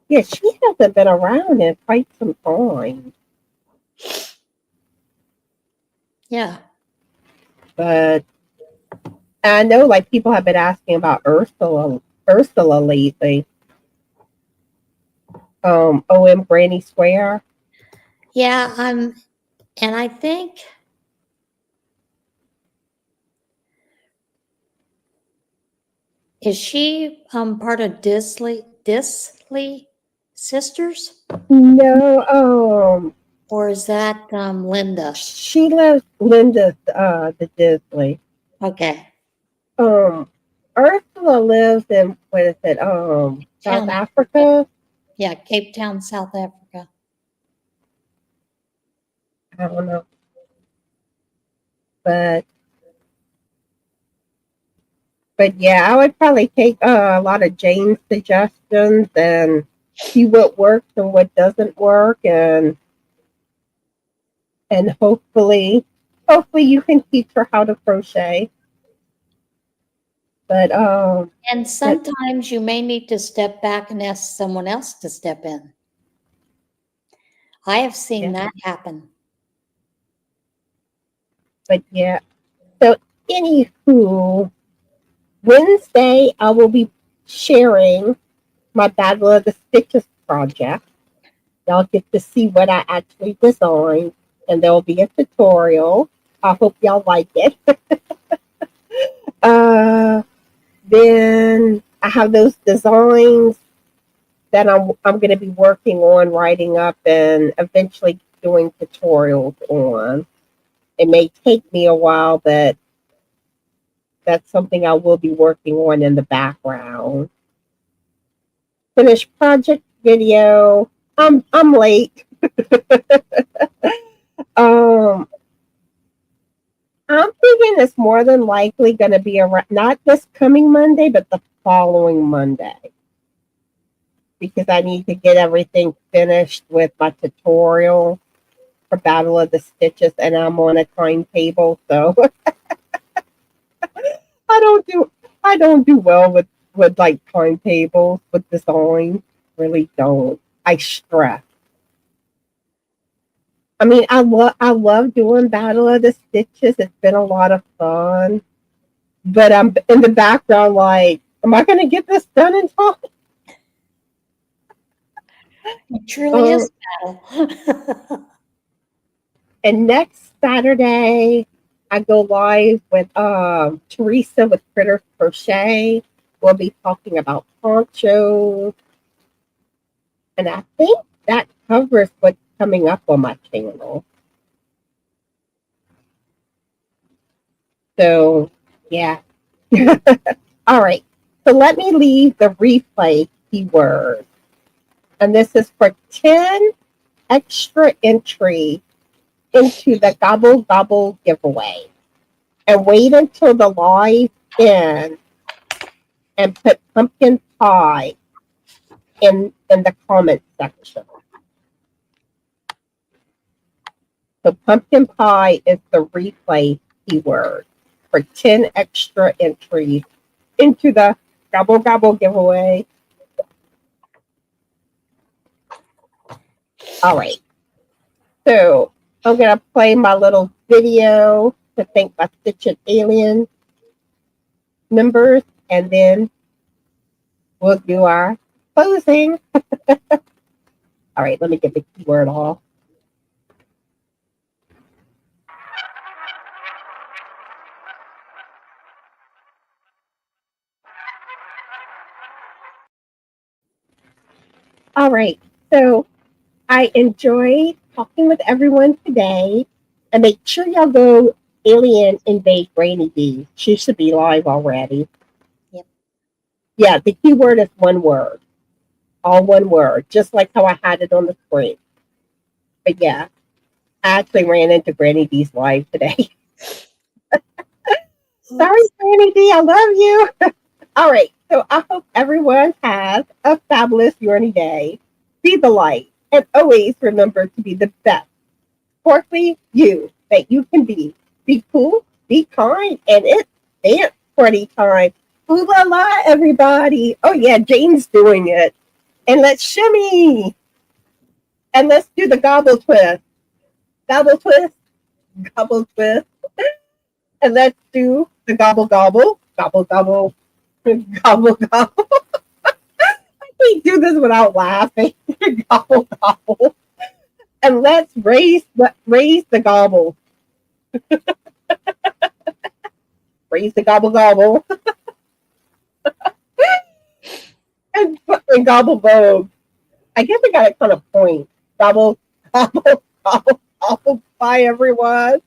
[SPEAKER 1] Yeah, she hasn't been around in quite some time.
[SPEAKER 2] Yeah.
[SPEAKER 1] But I know like people have been asking about Ursula lately. OMGrannySquare.
[SPEAKER 2] Yeah, and I think is she part of Disley Sisters?
[SPEAKER 1] No,
[SPEAKER 2] Or is that Linda?
[SPEAKER 1] she lives Linda's the Disley.
[SPEAKER 2] Okay.
[SPEAKER 1] Um Ursula lives in what is it? South
[SPEAKER 2] Town,
[SPEAKER 1] Africa.
[SPEAKER 2] yeah, Cape Town, South Africa.
[SPEAKER 1] I don't know. But yeah, I would probably take a lot of Jane's suggestions and see what works and what doesn't work, and hopefully you can teach her how to crochet. But
[SPEAKER 2] And
[SPEAKER 1] but
[SPEAKER 2] sometimes you may need to step back and ask someone else to step in. I have seen
[SPEAKER 1] yeah,
[SPEAKER 2] that happen.
[SPEAKER 1] but yeah. So anywho, Wednesday I will be sharing my Battle of the Stitches project. Y'all get to see what I actually designed, and there will be a tutorial. I hope y'all like it. uh, then I have those designs that I'm going to be working on writing up and eventually doing tutorials on. It may take me a while, but that's something I will be working on in the background. Finished project video. I'm late. um, I'm thinking it's more than likely going to be around not this coming Monday, but the following Monday, because I need to get everything finished with my tutorial for Battle of the Stitches, and I'm on a timetable, so I don't do I don't do well with like timetables with design. Really don't. I stress. I mean, I love doing Battle of the Stitches. It's been a lot of fun, but I'm in the background like, am I going to get this done in time?
[SPEAKER 2] It truly
[SPEAKER 1] Um,
[SPEAKER 2] is battle.
[SPEAKER 1] and next Saturday, I go live with Teresa with Critter Crochet. We'll be talking about ponchos, and I think that covers what's coming up on my channel. So, yeah. All right. So let me leave the replay keyword. And this is for 10 extra entry into the Gobble Gobble giveaway. and wait until the live end and put pumpkin pie in the comment section. So pumpkin pie is the replay keyword for 10 extra entries into the Gobble Gobble giveaway. All right. So I'm going to play my little video to thank my Stitchin Alien members, and then we'll do our closing. All right, let me get the keyword off. All right, so I enjoyed talking with everyone today, and make sure y'all go Alien invade GrannyDee. She should be live already.
[SPEAKER 2] Yep.
[SPEAKER 1] Yeah, the keyword is one word, all one word, just like how I had it on the screen. But yeah, I actually ran into GrannyDee's live today. Sorry, GrannyDee, I love you. All right, so I hope everyone has a fabulous Yorny day. Be the light, and always remember to be the best sparkly you that you can be. Be cool, be kind, and it's dance party time. Ooh la la, everybody. Oh yeah, Jane's doing it. And let's shimmy. And let's do the gobble twist. Gobble twist, gobble twist. And let's do the gobble gobble, gobble gobble, gobble gobble. I can't do this without laughing. Gobble gobble. And let's raise the gobble. Raise the gobble gobble. and gobble vogue. I guess I got it kind of point. Gobble, gobble, gobble, gobble. Bye, everyone.